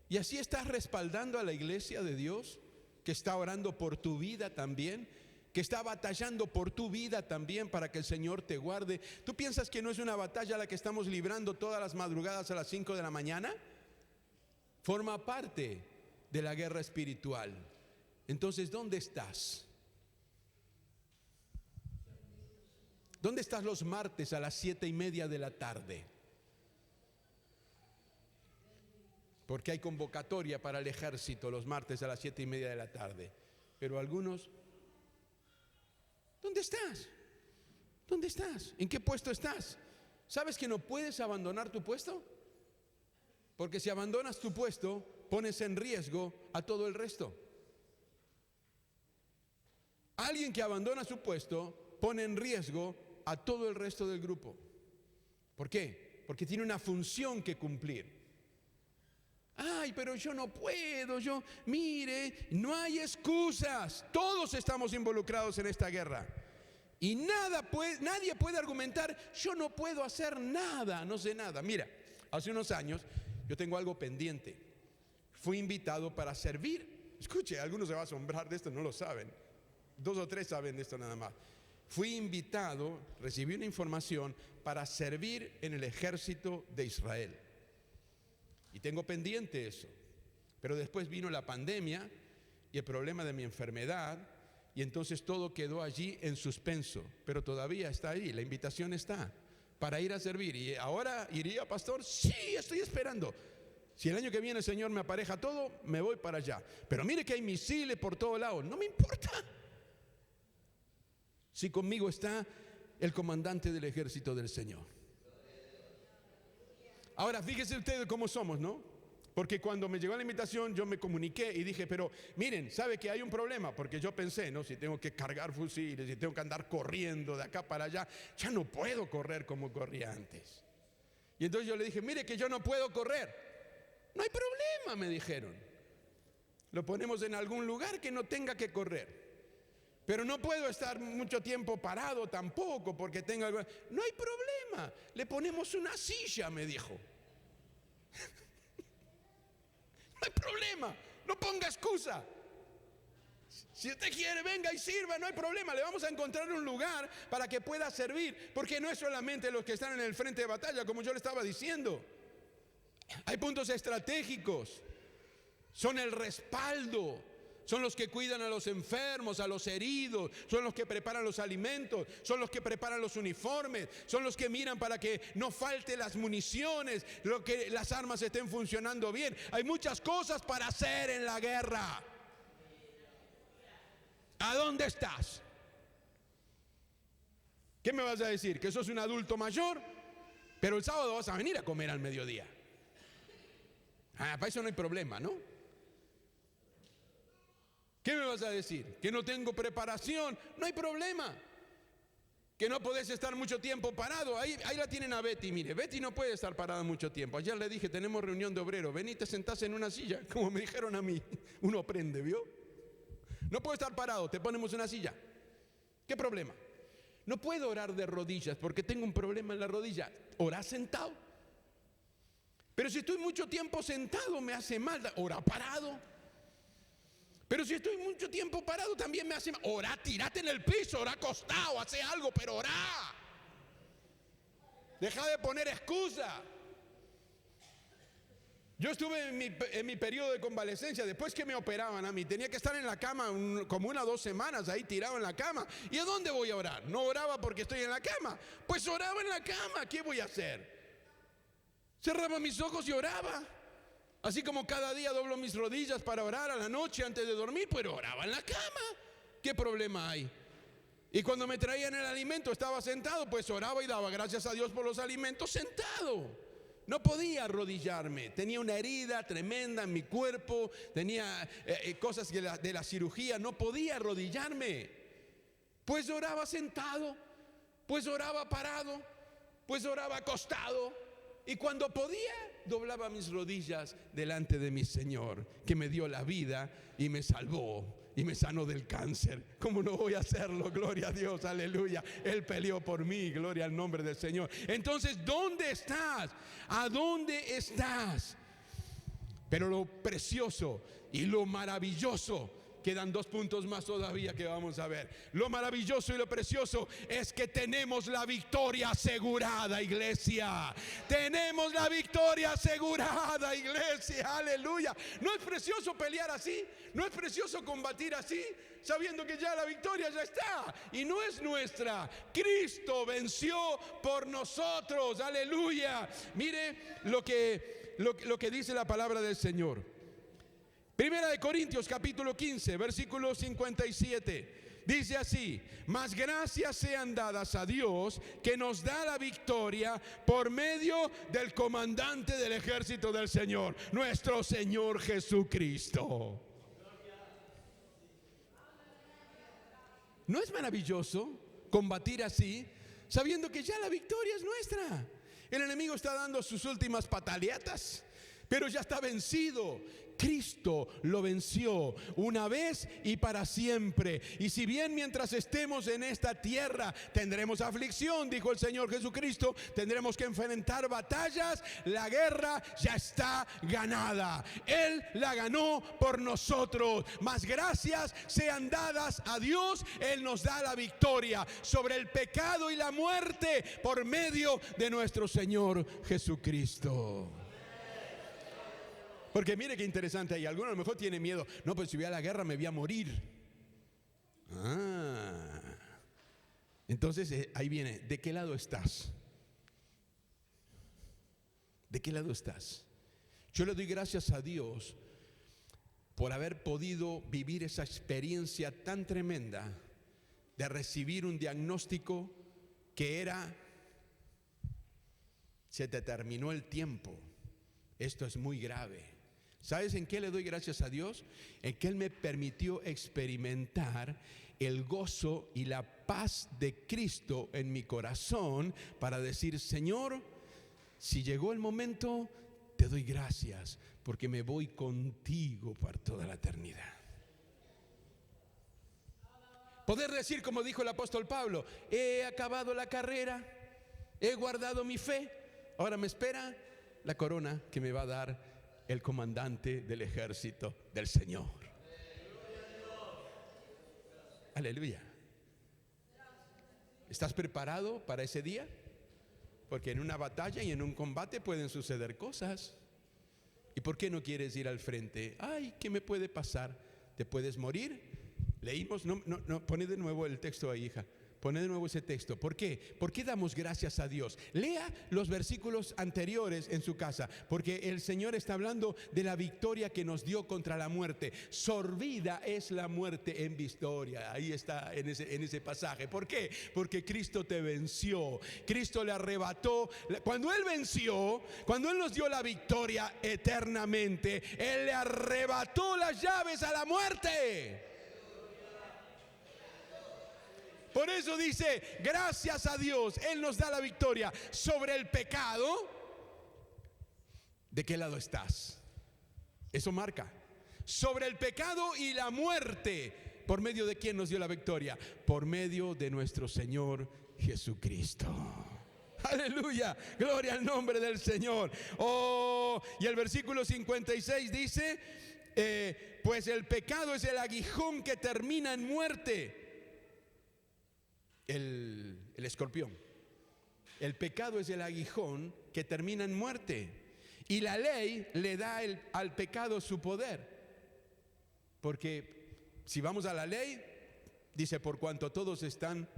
y así estás respaldando a la iglesia de Dios que está orando por tu vida también, que está batallando por tu vida también para que el Señor te guarde. ¿Tú piensas que no es una batalla la que estamos librando todas las madrugadas a las 5 de la mañana? Forma parte de la guerra espiritual. Entonces, ¿dónde estás? ¿Dónde estás los martes a las 7:30 de la tarde? Porque hay convocatoria para el ejército los martes a las 7:30 de la tarde. Pero algunos, ¿dónde estás? ¿Dónde estás? ¿En qué puesto estás? ¿Sabes que no puedes abandonar tu puesto? Porque si abandonas tu puesto, pones en riesgo a todo el resto. Alguien que abandona su puesto pone en riesgo a todo el resto del grupo. ¿Por qué? Porque tiene una función que cumplir. Ay, pero yo no puedo, mire, no hay excusas. Todos estamos involucrados en esta guerra. Y nadie puede argumentar, yo no puedo hacer nada, no sé nada. Mira, hace unos años yo tengo algo pendiente. Fui invitado para servir. Escuche, algunos se van a asombrar de esto, no lo saben. 2 o 3 saben de esto nada más. Fui invitado, recibí una información para servir en el ejército de Israel. Y tengo pendiente eso. Pero después vino la pandemia y el problema de mi enfermedad, y entonces todo quedó allí en suspenso. Pero todavía está ahí, la invitación está para ir a servir. ¿Y ahora iría, pastor? Sí, estoy esperando. Si el año que viene el Señor me apareja todo, me voy para allá. Pero mire que hay misiles por todos lados, no me importa. Si conmigo está el comandante del ejército del Señor. Ahora, fíjense ustedes cómo somos, ¿no? Porque cuando me llegó la invitación, yo me comuniqué y dije, pero miren, ¿sabe que hay un problema? Porque yo pensé, ¿no? Si tengo que cargar fusiles, si tengo que andar corriendo de acá para allá, ya no puedo correr como corría antes. Y entonces yo le dije, mire que yo no puedo correr. No hay problema, me dijeron. Lo ponemos en algún lugar que no tenga que correr. Pero no puedo estar mucho tiempo parado tampoco porque tengo algo. No hay problema, le ponemos una silla, me dijo. No hay problema, no ponga excusa. Si usted quiere, venga y sirva, no hay problema. Le vamos a encontrar un lugar para que pueda servir. Porque no es solamente los que están en el frente de batalla, como yo le estaba diciendo. Hay puntos estratégicos, son el respaldo. Son los que cuidan a los enfermos, a los heridos, son los que preparan los alimentos, son los que preparan los uniformes, son los que miran para que no falte las municiones, que las armas estén funcionando bien. Hay muchas cosas para hacer en la guerra. ¿A dónde estás? ¿Qué me vas a decir? ¿Que sos un adulto mayor? Pero el sábado vas a venir a comer al mediodía. Para eso no hay problema, ¿no? ¿Qué me vas a decir? ¿Que no tengo preparación? No hay problema. ¿Que no podés estar mucho tiempo parado? Ahí la tienen a Betty. Mire, Betty no puede estar parada mucho tiempo. Ayer le dije, tenemos reunión de obreros. Vení, te sentás en una silla, como me dijeron a mí. Uno aprende, ¿vio? No puedo estar parado, te ponemos una silla. ¿Qué problema? No puedo orar de rodillas porque tengo un problema en la rodilla. Orá sentado. Pero si estoy mucho tiempo sentado me hace mal. Orá parado. Pero si estoy mucho tiempo parado también me hace mal. Orá, tírate en el piso, orá acostado, hace algo, pero orá. Deja de poner excusa. Yo estuve en mi periodo de convalecencia, después que me operaban a mí, tenía que estar en la cama como 1 o 2 semanas ahí tirado en la cama. ¿Y a dónde voy a orar? No oraba porque estoy en la cama. Pues oraba en la cama, ¿qué voy a hacer? Cerraba mis ojos y oraba. Así como cada día doblo mis rodillas para orar a la noche antes de dormir, pues oraba en la cama. ¿Qué problema hay? Y cuando me traían el alimento estaba sentado, pues oraba y daba gracias a Dios por los alimentos sentado. No podía arrodillarme, tenía una herida tremenda en mi cuerpo, tenía cosas de la cirugía, no podía arrodillarme. Pues oraba sentado, pues oraba parado, pues oraba acostado. Y cuando podía, doblaba mis rodillas delante de mi Señor, que me dio la vida y me salvó y me sanó del cáncer. ¿Cómo no voy a hacerlo? Gloria a Dios, aleluya. Él peleó por mí, gloria al nombre del Señor. Entonces, ¿dónde estás? ¿A dónde estás? Pero lo precioso y lo maravilloso quedan 2 puntos más todavía que vamos a ver. Lo maravilloso y lo precioso es que tenemos la victoria asegurada, iglesia. Tenemos la victoria asegurada, iglesia. Aleluya. ¿No es precioso pelear así? ¿No es precioso combatir así? Sabiendo que ya la victoria ya está y no es nuestra. Cristo venció por nosotros. Aleluya. Mire lo que dice la palabra del Señor. Primera de Corintios capítulo 15 versículo 57. Dice así: mas gracias sean dadas a Dios, que nos da la victoria por medio del comandante del ejército del Señor, nuestro Señor Jesucristo. ¿No es maravilloso combatir así, sabiendo que ya la victoria es nuestra? El enemigo está dando sus últimas pataletas, pero ya está vencido. Cristo lo venció una vez y para siempre. Y si bien mientras estemos en esta tierra tendremos aflicción, dijo el Señor Jesucristo, tendremos que enfrentar batallas, la guerra ya está ganada. Él la ganó por nosotros. Mas gracias sean dadas a Dios. Él nos da la victoria sobre el pecado y la muerte por medio de nuestro Señor Jesucristo. Porque mire qué interesante ahí. Algunos a lo mejor tienen miedo. No, pues si voy a la guerra me voy a morir. Entonces ahí viene. ¿De qué lado estás? ¿De qué lado estás? Yo le doy gracias a Dios por haber podido vivir esa experiencia tan tremenda de recibir un diagnóstico que era: se te terminó el tiempo. Esto es muy grave. ¿Sabes en qué le doy gracias a Dios? En que Él me permitió experimentar el gozo y la paz de Cristo en mi corazón para decir: Señor, si llegó el momento, te doy gracias porque me voy contigo para toda la eternidad. Poder decir como dijo el apóstol Pablo: he acabado la carrera, he guardado mi fe, ahora me espera la corona que me va a dar el comandante del ejército del Señor. Aleluya. ¿Estás preparado para ese día? Porque en una batalla y en un combate pueden suceder cosas. ¿Y por qué no quieres ir al frente? Ay, ¿qué me puede pasar? ¿Te puedes morir? Leímos, no, pone de nuevo el texto ahí, hija. Pone de nuevo ese texto. ¿Por qué? ¿Por qué damos gracias a Dios? Lea los versículos anteriores en su casa, porque el Señor está hablando de la victoria que nos dio contra la muerte. Sorbida es la muerte en victoria. Ahí está en ese pasaje. ¿Por qué? Porque Cristo te venció. Cristo le arrebató. Cuando Él venció, cuando Él nos dio la victoria eternamente, Él le arrebató las llaves a la muerte. Por eso dice: gracias a Dios, Él nos da la victoria sobre el pecado. ¿De qué lado estás? Eso marca. Sobre el pecado y la muerte. ¿Por medio de quién nos dio la victoria? Por medio de nuestro Señor Jesucristo. Aleluya, gloria al nombre del Señor. Y el versículo 56 dice: pues el pecado es el aguijón que termina en muerte. El escorpión. El pecado es el aguijón que termina en muerte. Y la ley le da al pecado su poder. Porque si vamos a la ley, dice: por cuanto todos están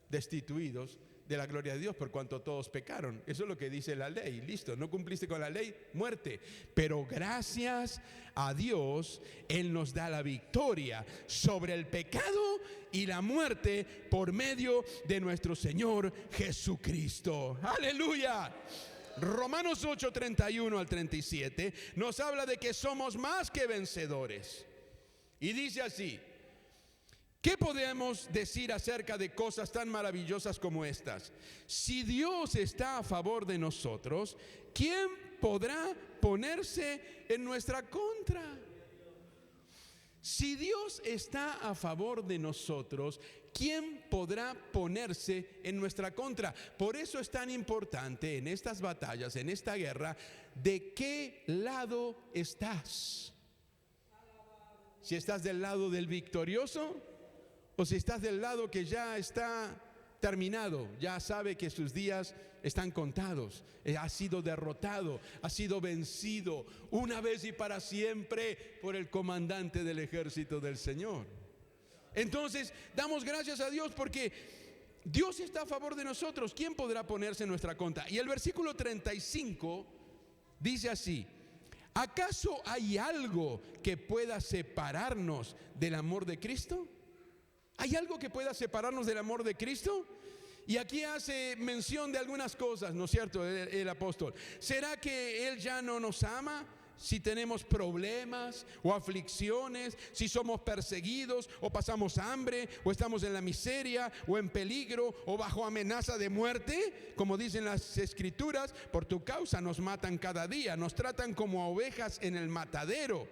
destituidos de la gloria de Dios, por cuanto todos pecaron. Eso es lo que dice la ley. Listo, no cumpliste con la ley, muerte. Pero gracias a Dios, Él nos da la victoria sobre el pecado y la muerte por medio de nuestro Señor Jesucristo. Aleluya. Romanos 8, 31 al 37 nos habla de que somos más que vencedores. Y dice así: ¿qué podemos decir acerca de cosas tan maravillosas como estas? Si Dios está a favor de nosotros, ¿quién podrá ponerse en nuestra contra? Si Dios está a favor de nosotros, ¿quién podrá ponerse en nuestra contra? Por eso es tan importante en estas batallas, en esta guerra, ¿de qué lado estás? si estás del lado del victorioso o si estás del lado que ya está terminado, ya sabe que sus días están contados, ha sido derrotado, ha sido vencido una vez y para siempre por el comandante del ejército del Señor. Entonces, damos gracias a Dios porque Dios está a favor de nosotros. ¿Quién podrá ponerse en nuestra contra? Y el versículo 35 dice así: ¿acaso hay algo que pueda separarnos del amor de Cristo? ¿Hay algo que pueda separarnos del amor de Cristo? Y aquí hace mención de algunas cosas, ¿no es cierto? El apóstol. ¿Será que Él ya no nos ama? Si tenemos problemas o aflicciones, si somos perseguidos o pasamos hambre o estamos en la miseria o en peligro o bajo amenaza de muerte, como dicen las escrituras, por tu causa nos matan cada día, nos tratan como a ovejas en el matadero.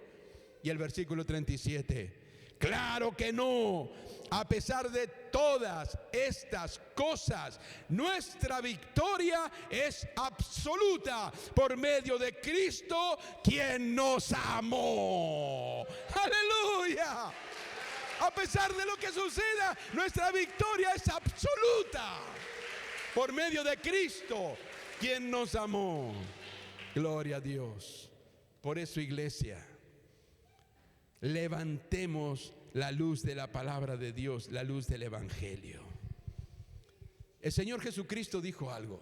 Y el versículo 37: claro que no. A pesar de todas estas cosas, nuestra victoria es absoluta por medio de Cristo, quien nos amó. ¡Aleluya! A pesar de lo que suceda, nuestra victoria es absoluta por medio de Cristo, quien nos amó. Gloria a Dios. Por eso, iglesia, levantemos la luz de la palabra de Dios, la luz del Evangelio. El Señor Jesucristo dijo algo: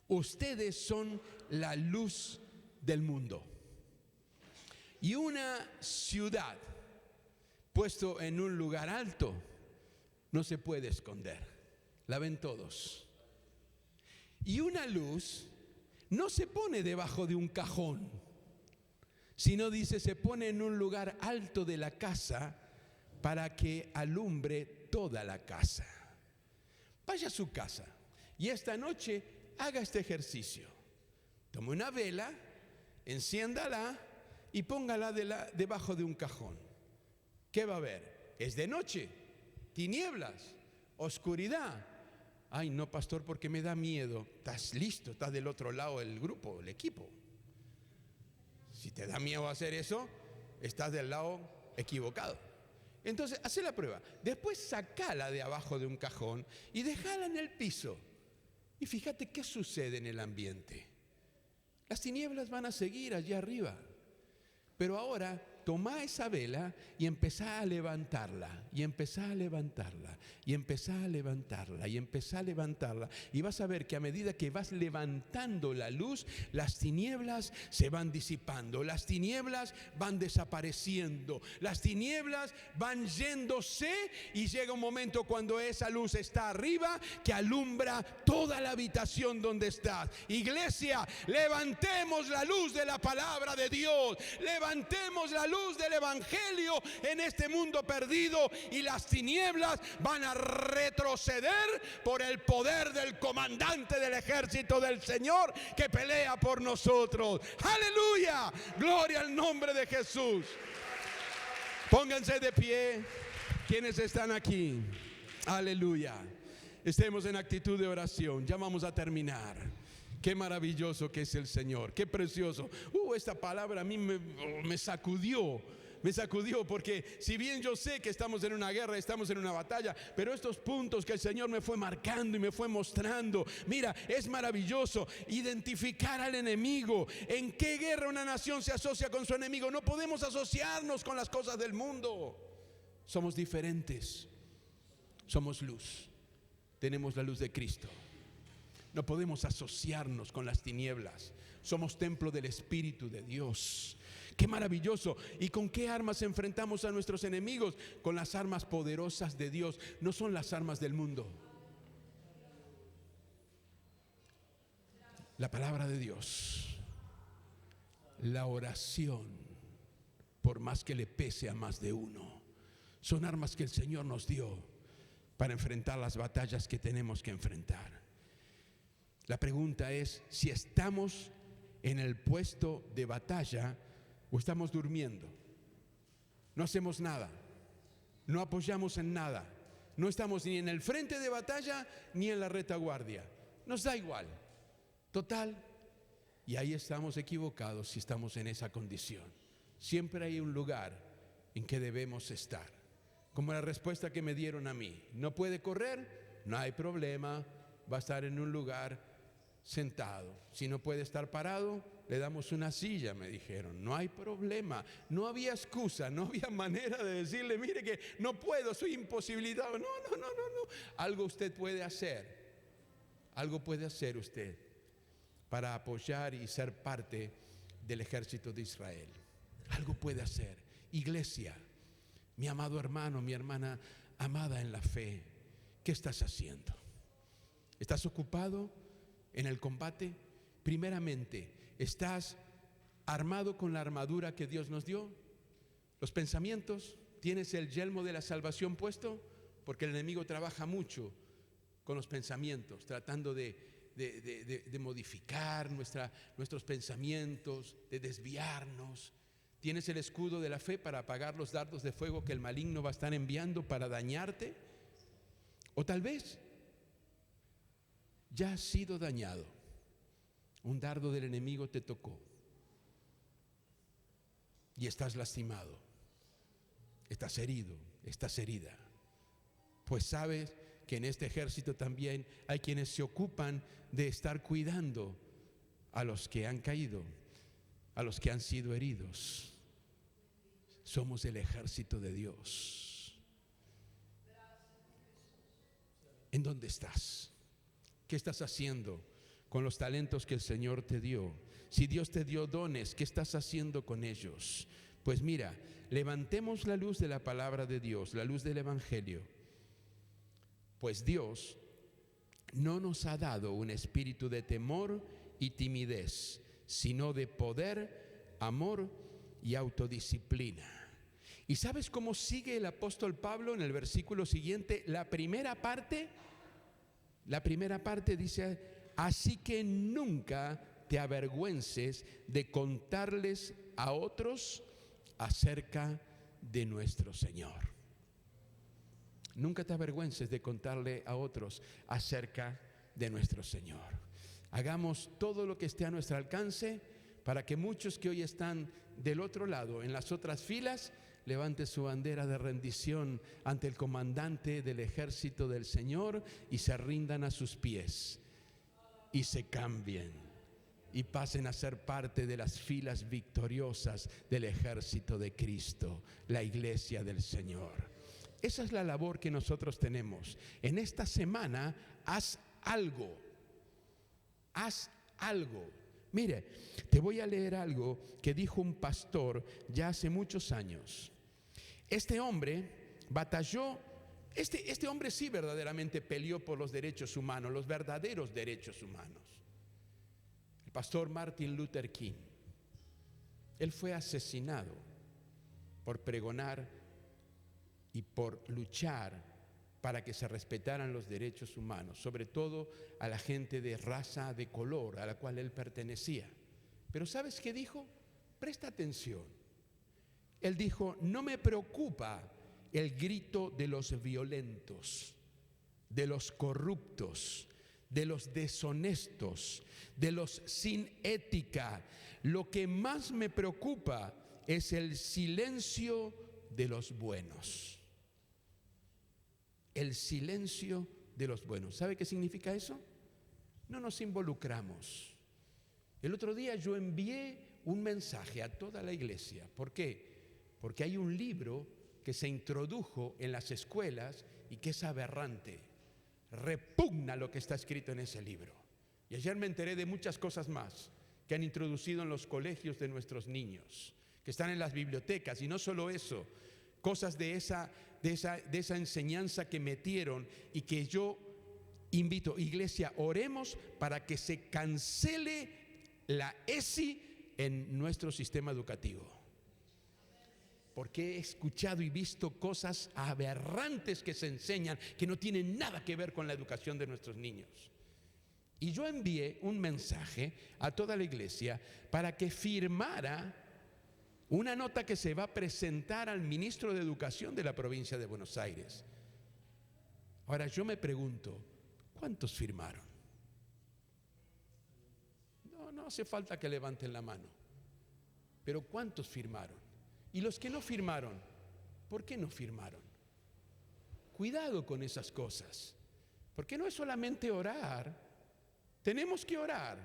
ustedes son la luz del mundo. Y una ciudad puesto en un lugar alto no se puede esconder, la ven todos. Y una luz no se pone debajo de un cajón, sino dice, se pone en un lugar alto de la casa para que alumbre toda la casa. Vaya a su casa y esta noche haga este ejercicio. Tome una vela, enciéndala y póngala debajo de un cajón. ¿Qué va a ver? Es de noche, tinieblas, oscuridad. Ay, no, pastor, porque me da miedo. Estás listo, estás del otro lado del grupo, el equipo. Si te da miedo hacer eso, estás del lado equivocado. Entonces, haz la prueba. Después sacala de abajo de un cajón y déjala en el piso. Y fíjate qué sucede en el ambiente. Las tinieblas van a seguir allá arriba. Pero ahora toma esa vela y empezá a levantarla, y empezá a levantarla, y empezá a levantarla, y empezá a levantarla. Y vas a ver que a medida que vas levantando la luz, las tinieblas se van disipando, las tinieblas van desapareciendo, las tinieblas van yéndose, y llega un momento cuando esa luz está arriba que alumbra toda la habitación donde estás. Iglesia, levantemos la luz de la palabra de Dios, levantemos la luz del Evangelio en este mundo perdido, y las tinieblas van a retroceder por el poder del comandante del ejército del Señor que pelea por nosotros. ¡Aleluya! Gloria al nombre de Jesús. Pónganse de pie quienes están aquí. ¡Aleluya! Estemos en actitud de oración. Ya vamos a terminar. Qué maravilloso que es el Señor, qué precioso. Esta palabra a mí me sacudió, porque si bien yo sé que estamos en una guerra, estamos en una batalla, pero estos puntos que el Señor me fue marcando y me fue mostrando, mira, es maravilloso identificar al enemigo. ¿En qué guerra una nación se asocia con su enemigo? No podemos asociarnos con las cosas del mundo. Somos diferentes, somos luz, tenemos la luz de Cristo. No podemos asociarnos con las tinieblas. Somos templo del Espíritu de Dios. ¡Qué maravilloso! ¿Y con qué armas enfrentamos a nuestros enemigos? Con las armas poderosas de Dios. No son las armas del mundo. La palabra de Dios, la oración, por más que le pese a más de uno, son armas que el Señor nos dio para enfrentar las batallas que tenemos que enfrentar. La pregunta es si estamos en el puesto de batalla o estamos durmiendo. No hacemos nada, no apoyamos en nada, no estamos ni en el frente de batalla ni en la retaguardia. Nos da igual, total. Y ahí estamos equivocados si estamos en esa condición. Siempre hay un lugar en que debemos estar. Como la respuesta que me dieron a mí. ¿No puede correr? No hay problema. Va a estar en un lugar sentado. Si no puede estar parado, le damos una silla, me dijeron. No hay problema. No había excusa, no había manera de decirle, mire que no puedo, soy imposibilitado. No. Algo usted puede hacer. Algo puede hacer usted para apoyar y ser parte del ejército de Israel. Algo puede hacer. Iglesia, mi amado hermano, mi hermana amada en la fe, ¿qué estás haciendo? ¿Estás ocupado en el combate? Primeramente, ¿estás armado con la armadura que Dios nos dio? ¿Los pensamientos? ¿Tienes el yelmo de la salvación puesto? Porque el enemigo trabaja mucho con los pensamientos, tratando de modificar nuestros pensamientos, de desviarnos. ¿Tienes el escudo de la fe para apagar los dardos de fuego que el maligno va a estar enviando para dañarte? O tal vez ya has sido dañado. Un dardo del enemigo te tocó y estás lastimado, estás herido, estás herida. Pues sabes que en este ejército también hay quienes se ocupan de estar cuidando a los que han caído, a los que han sido heridos. Somos el ejército de Dios. ¿En dónde estás? ¿Qué estás haciendo con los talentos que el Señor te dio? Si Dios te dio dones, ¿qué estás haciendo con ellos? Pues mira, levantemos la luz de la palabra de Dios, la luz del Evangelio. Pues Dios no nos ha dado un espíritu de temor y timidez, sino de poder, amor y autodisciplina. ¿Y sabes cómo sigue el apóstol Pablo en el versículo siguiente? La primera parte dice: así que nunca te avergüences de contarles a otros acerca de nuestro Señor. Nunca te avergüences de contarle a otros acerca de nuestro Señor. Hagamos todo lo que esté a nuestro alcance para que muchos que hoy están del otro lado, en las otras filas, levanten su bandera de rendición ante el comandante del ejército del Señor y se rindan a sus pies y se cambien y pasen a ser parte de las filas victoriosas del ejército de Cristo, la iglesia del Señor. Esa es la labor que nosotros tenemos. En esta semana, haz algo. Haz algo. Mire, te voy a leer algo que dijo un pastor ya hace muchos años. Este hombre batalló, este hombre sí verdaderamente peleó por los derechos humanos, los verdaderos derechos humanos. El pastor Martin Luther King. Él fue asesinado por pregonar y por luchar para que se respetaran los derechos humanos, sobre todo a la gente de raza, de color, a la cual él pertenecía. Pero ¿sabes qué dijo? Presta atención. Él dijo: no me preocupa el grito de los violentos, de los corruptos, de los deshonestos, de los sin ética. Lo que más me preocupa es el silencio de los buenos. El silencio de los buenos. ¿Sabe qué significa eso? No nos involucramos. El otro día yo envié un mensaje a toda la iglesia. ¿Por qué? Porque hay un libro que se introdujo en las escuelas y que es aberrante. Repugna lo que está escrito en ese libro. Y ayer me enteré de muchas cosas más que han introducido en los colegios de nuestros niños, que están en las bibliotecas. Y no solo eso, cosas de esa enseñanza que metieron, y que yo invito, iglesia, oremos para que se cancele la ESI en nuestro sistema educativo. Porque he escuchado y visto cosas aberrantes que se enseñan que no tienen nada que ver con la educación de nuestros niños. Y yo envié un mensaje a toda la iglesia para que firmara una nota que se va a presentar al ministro de Educación de la provincia de Buenos Aires. Ahora yo me pregunto, ¿cuántos firmaron? No hace falta que levanten la mano, pero ¿cuántos firmaron? Y los que no firmaron, ¿por qué no firmaron? Cuidado con esas cosas, porque no es solamente orar, tenemos que orar,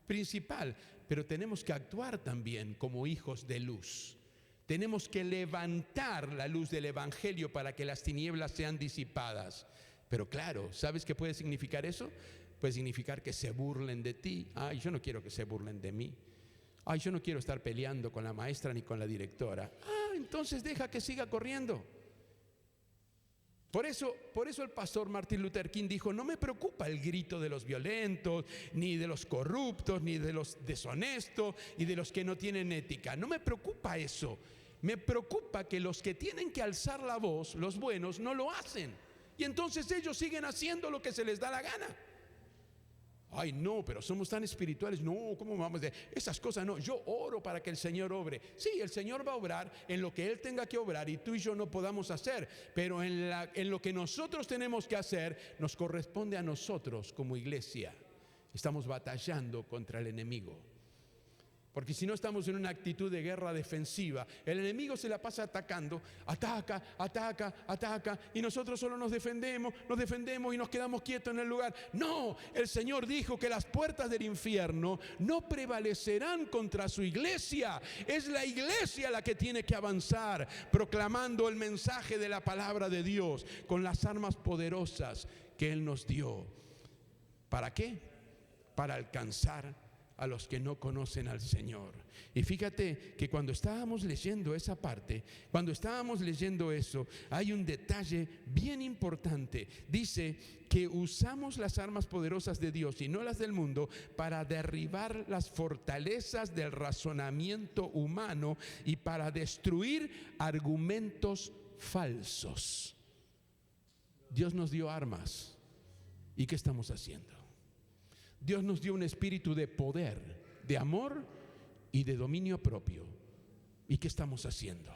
principal, pero tenemos que actuar también como hijos de luz. Tenemos que levantar la luz del Evangelio para que las tinieblas sean disipadas. Pero claro, ¿sabes qué puede significar eso? Puede significar que se burlen de ti. Ay, yo no quiero que se burlen de mí. Ay, yo no quiero estar peleando con la maestra ni con la directora. Entonces deja que siga corriendo. Por eso el pastor Martin Luther King dijo: no me preocupa el grito de los violentos, ni de los corruptos, ni de los deshonestos, y de los que no tienen ética. No me preocupa eso. Me preocupa que los que tienen que alzar la voz, los buenos, no lo hacen. Y entonces ellos siguen haciendo lo que se les da la gana. Ay, no, pero somos tan espirituales. No, ¿cómo vamos a decir? Esas cosas no. Yo oro para que el Señor obre. Sí, el Señor va a obrar en lo que Él tenga que obrar y tú y yo no podamos hacer. Pero en lo que nosotros tenemos que hacer, nos corresponde a nosotros como iglesia. Estamos batallando contra el enemigo. Porque si no estamos en una actitud de guerra defensiva, el enemigo se la pasa atacando, ataca, y nosotros solo nos defendemos y nos quedamos quietos en el lugar. No, el Señor dijo que las puertas del infierno no prevalecerán contra su iglesia. Es la iglesia la que tiene que avanzar, proclamando el mensaje de la palabra de Dios con las armas poderosas que Él nos dio. ¿Para qué? Para alcanzar a los que no conocen al Señor. Y fíjate que cuando estábamos leyendo esa parte, cuando estábamos leyendo eso, hay un detalle bien importante. Dice que usamos las armas poderosas de Dios y no las del mundo para derribar las fortalezas del razonamiento humano y para destruir argumentos falsos. Dios nos dio armas. ¿Y qué estamos haciendo? Dios nos dio un espíritu de poder, de amor y de dominio propio. ¿Y qué estamos haciendo?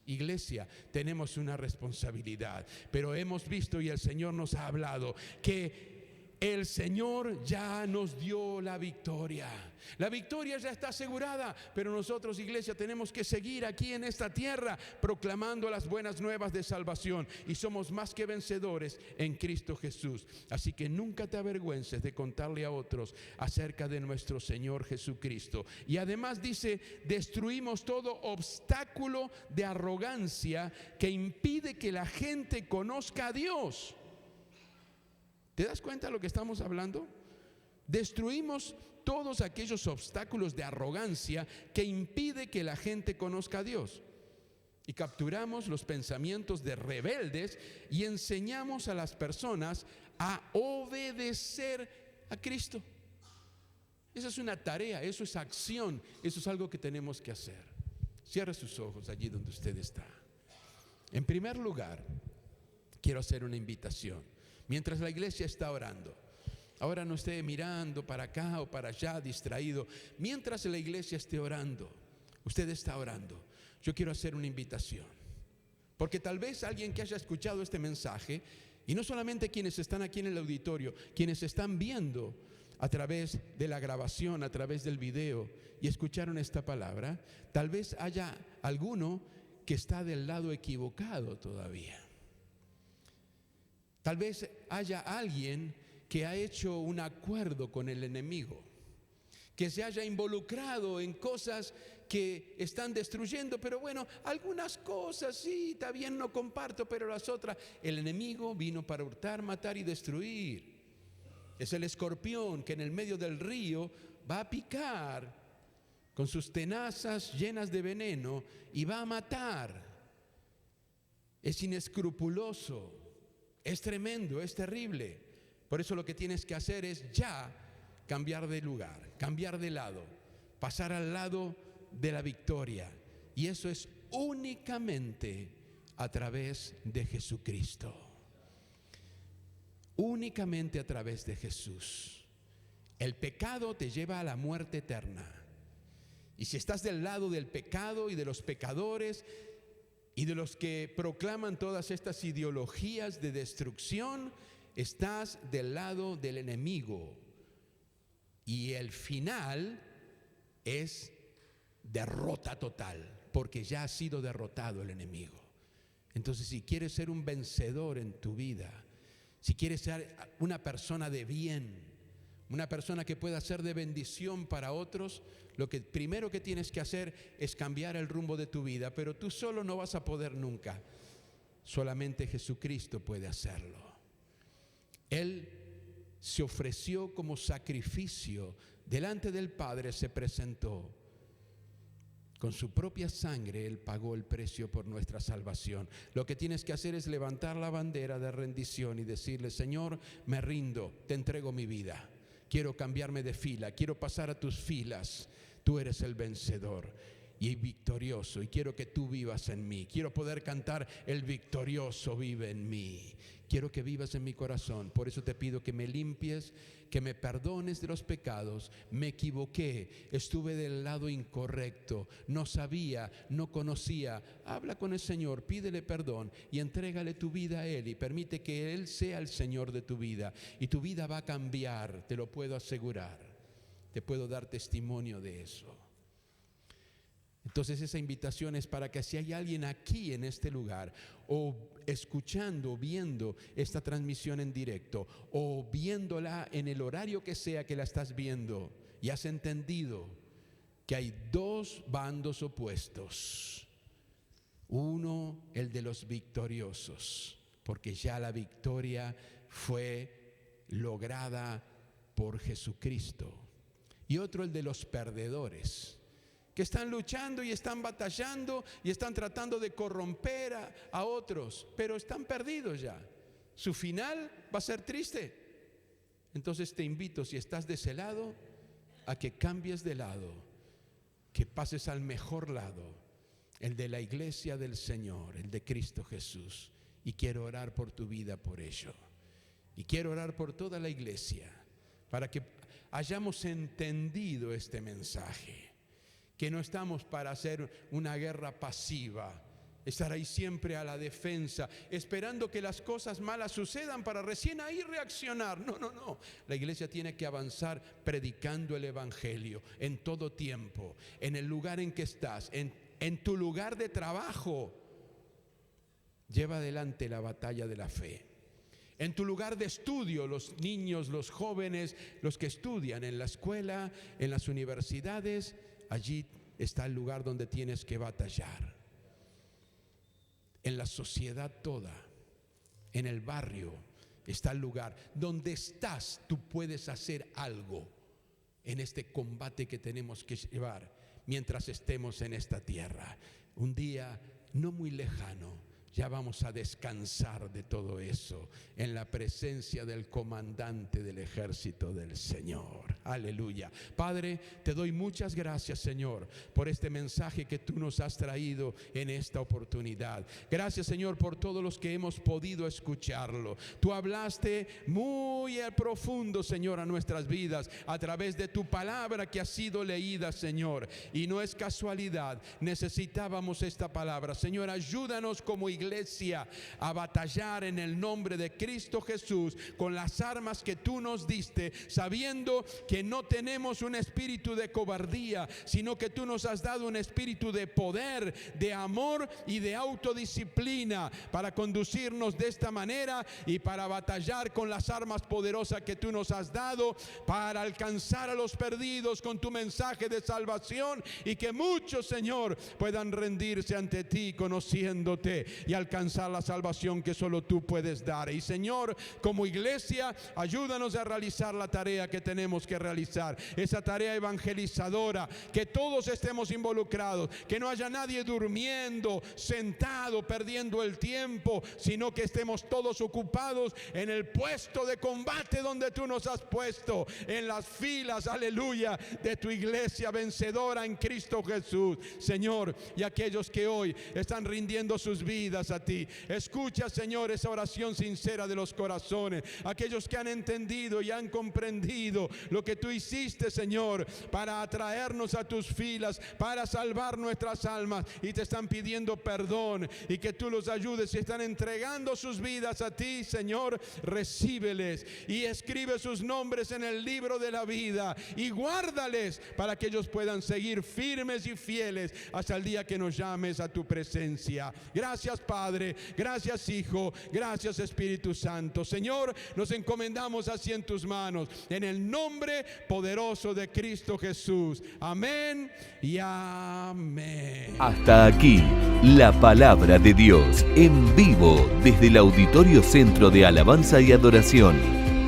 Iglesia, tenemos una responsabilidad, pero hemos visto y el Señor nos ha hablado que el Señor ya nos dio la victoria. La victoria ya está asegurada, pero nosotros, iglesia, tenemos que seguir aquí en esta tierra proclamando las buenas nuevas de salvación, y somos más que vencedores en Cristo Jesús. Así que nunca te avergüences de contarle a otros acerca de nuestro Señor Jesucristo. Y además dice: destruimos todo obstáculo de arrogancia que impide que la gente conozca a Dios. ¿Te das cuenta de lo que estamos hablando? Destruimos todos aquellos obstáculos de arrogancia que impide que la gente conozca a Dios. Y capturamos los pensamientos de rebeldes y enseñamos a las personas a obedecer a Cristo. Esa es una tarea, eso es acción, eso es algo que tenemos que hacer. Cierre sus ojos allí donde usted está. En primer lugar, quiero hacer una invitación. Mientras la iglesia está orando, ahora no esté mirando para acá o para allá distraído. Mientras la iglesia esté orando, usted está orando, yo quiero hacer una invitación. Porque tal vez alguien que haya escuchado este mensaje, y no solamente quienes están aquí en el auditorio, quienes están viendo a través de la grabación, a través del video, y escucharon esta palabra, tal vez haya alguno que está del lado equivocado todavía. Tal vez haya alguien que ha hecho un acuerdo con el enemigo, que se haya involucrado en cosas que están destruyendo. Pero bueno, algunas cosas sí, está bien, no comparto, pero las otras, el enemigo vino para hurtar, matar y destruir. Es el escorpión que en el medio del río va a picar con sus tenazas llenas de veneno y va a matar. Es inescrupuloso. Es tremendo, es terrible. Por eso lo que tienes que hacer es ya cambiar de lugar, cambiar de lado, pasar al lado de la victoria. Y eso es únicamente a través de Jesucristo. Únicamente a través de Jesús. El pecado te lleva a la muerte eterna. Y si estás del lado del pecado y de los pecadores y de los que proclaman todas estas ideologías de destrucción, estás del lado del enemigo. Y el final es derrota total. porque ya ha sido derrotado el enemigo. Entonces, si quieres ser un vencedor en tu vida, si quieres ser una persona de bien, una persona que pueda ser de bendición para otros, lo que primero que tienes que hacer es cambiar el rumbo de tu vida. Pero tú solo no vas a poder nunca. Solamente Jesucristo puede hacerlo. Él se ofreció como sacrificio delante del Padre, se presentó. Con su propia sangre Él pagó el precio por nuestra salvación. Lo que tienes que hacer es levantar la bandera de rendición y decirle: Señor, me rindo, te entrego mi vida. Quiero cambiarme de fila, quiero pasar a tus filas. Tú eres el vencedor y victorioso, y quiero que tú vivas en mí. Quiero poder cantar: el victorioso vive en mí. Quiero que vivas en mi corazón. Por eso te pido que me limpies, que me perdones de los pecados. Me equivoqué, estuve del lado incorrecto, no sabía, no conocía. Habla con el Señor, pídele perdón y entrégale tu vida a Él, y permite que Él sea el Señor de tu vida. Y tu vida va a cambiar, te lo puedo asegurar. Te puedo dar testimonio de eso. Entonces esa invitación es para que si hay alguien aquí en este lugar, o escuchando, viendo esta transmisión en directo, o viéndola en el horario que sea que la estás viendo, y has entendido que hay dos bandos opuestos. Uno, el de los victoriosos, porque ya la victoria fue lograda por Jesucristo. Y otro, el de los perdedores, que están luchando y están batallando y están tratando de corromper a otros, pero están perdidos ya. Su final va a ser triste. Entonces te invito, si estás de ese lado, a que cambies de lado, que pases al mejor lado, el de la iglesia del Señor, el de Cristo Jesús. Y quiero orar por tu vida por ello. Y quiero orar por toda la iglesia, para que hayamos entendido este mensaje. Que no estamos para hacer una guerra pasiva, estar ahí siempre a la defensa, esperando que las cosas malas sucedan para recién ahí reaccionar. No. La iglesia tiene que avanzar predicando el evangelio en todo tiempo, en el lugar en que estás, en tu lugar de trabajo. Lleva adelante la batalla de la fe. En tu lugar de estudio, los niños, los jóvenes, los que estudian en la escuela, en las universidades, allí está el lugar donde tienes que batallar. En la sociedad toda, en el barrio, está el lugar donde estás. Tú puedes hacer algo en este combate que tenemos que llevar mientras estemos en esta tierra. Un día no muy lejano, ya vamos a descansar de todo eso en la presencia del comandante del ejército del Señor. Aleluya. Padre, te doy muchas gracias, Señor, por este mensaje que tú nos has traído en esta oportunidad. Gracias, Señor, por todos los que hemos podido escucharlo. Tú hablaste muy al profundo, Señor, a nuestras vidas a través de tu palabra que ha sido leída, Señor. Y no es casualidad, necesitábamos esta palabra. Señor, ayúdanos como iglesia a batallar en el nombre de Cristo Jesús con las armas que tú nos diste, sabiendo que no tenemos un espíritu de cobardía, sino que tú nos has dado un espíritu de poder, de amor y de autodisciplina para conducirnos de esta manera y para batallar con las armas poderosas que tú nos has dado para alcanzar a los perdidos con tu mensaje de salvación, y que muchos, Señor, puedan rendirse ante ti conociéndote y alcanzar la salvación que solo tú puedes dar. Y Señor, como iglesia, ayúdanos a realizar la tarea que tenemos que realizar, esa tarea evangelizadora, que todos estemos involucrados, que no haya nadie durmiendo, sentado, perdiendo el tiempo, sino que estemos todos ocupados en el puesto de combate donde tú nos has puesto, en las filas, aleluya, de tu iglesia vencedora en Cristo Jesús, Señor. Y aquellos que hoy están rindiendo sus vidas, vidas a ti. Escucha, Señor, esa oración sincera de los corazones. Aquellos que han entendido y han comprendido lo que tú hiciste, Señor, para atraernos a tus filas, para salvar nuestras almas, y te están pidiendo perdón y que tú los ayudes y están entregando sus vidas a ti, Señor. Recíbeles y escribe sus nombres en el libro de la vida y guárdales para que ellos puedan seguir firmes y fieles hasta el día que nos llames a tu presencia. Gracias, Padre, gracias, Hijo, gracias, Espíritu Santo. Señor, nos encomendamos así en tus manos, en el nombre poderoso de Cristo Jesús. Amén y amén. Hasta aquí la palabra de Dios en vivo desde el Auditorio Centro de Alabanza y Adoración.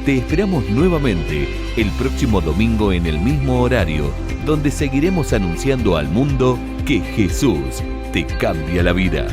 Te esperamos nuevamente el próximo domingo en el mismo horario, donde seguiremos anunciando al mundo que Jesús te cambia la vida.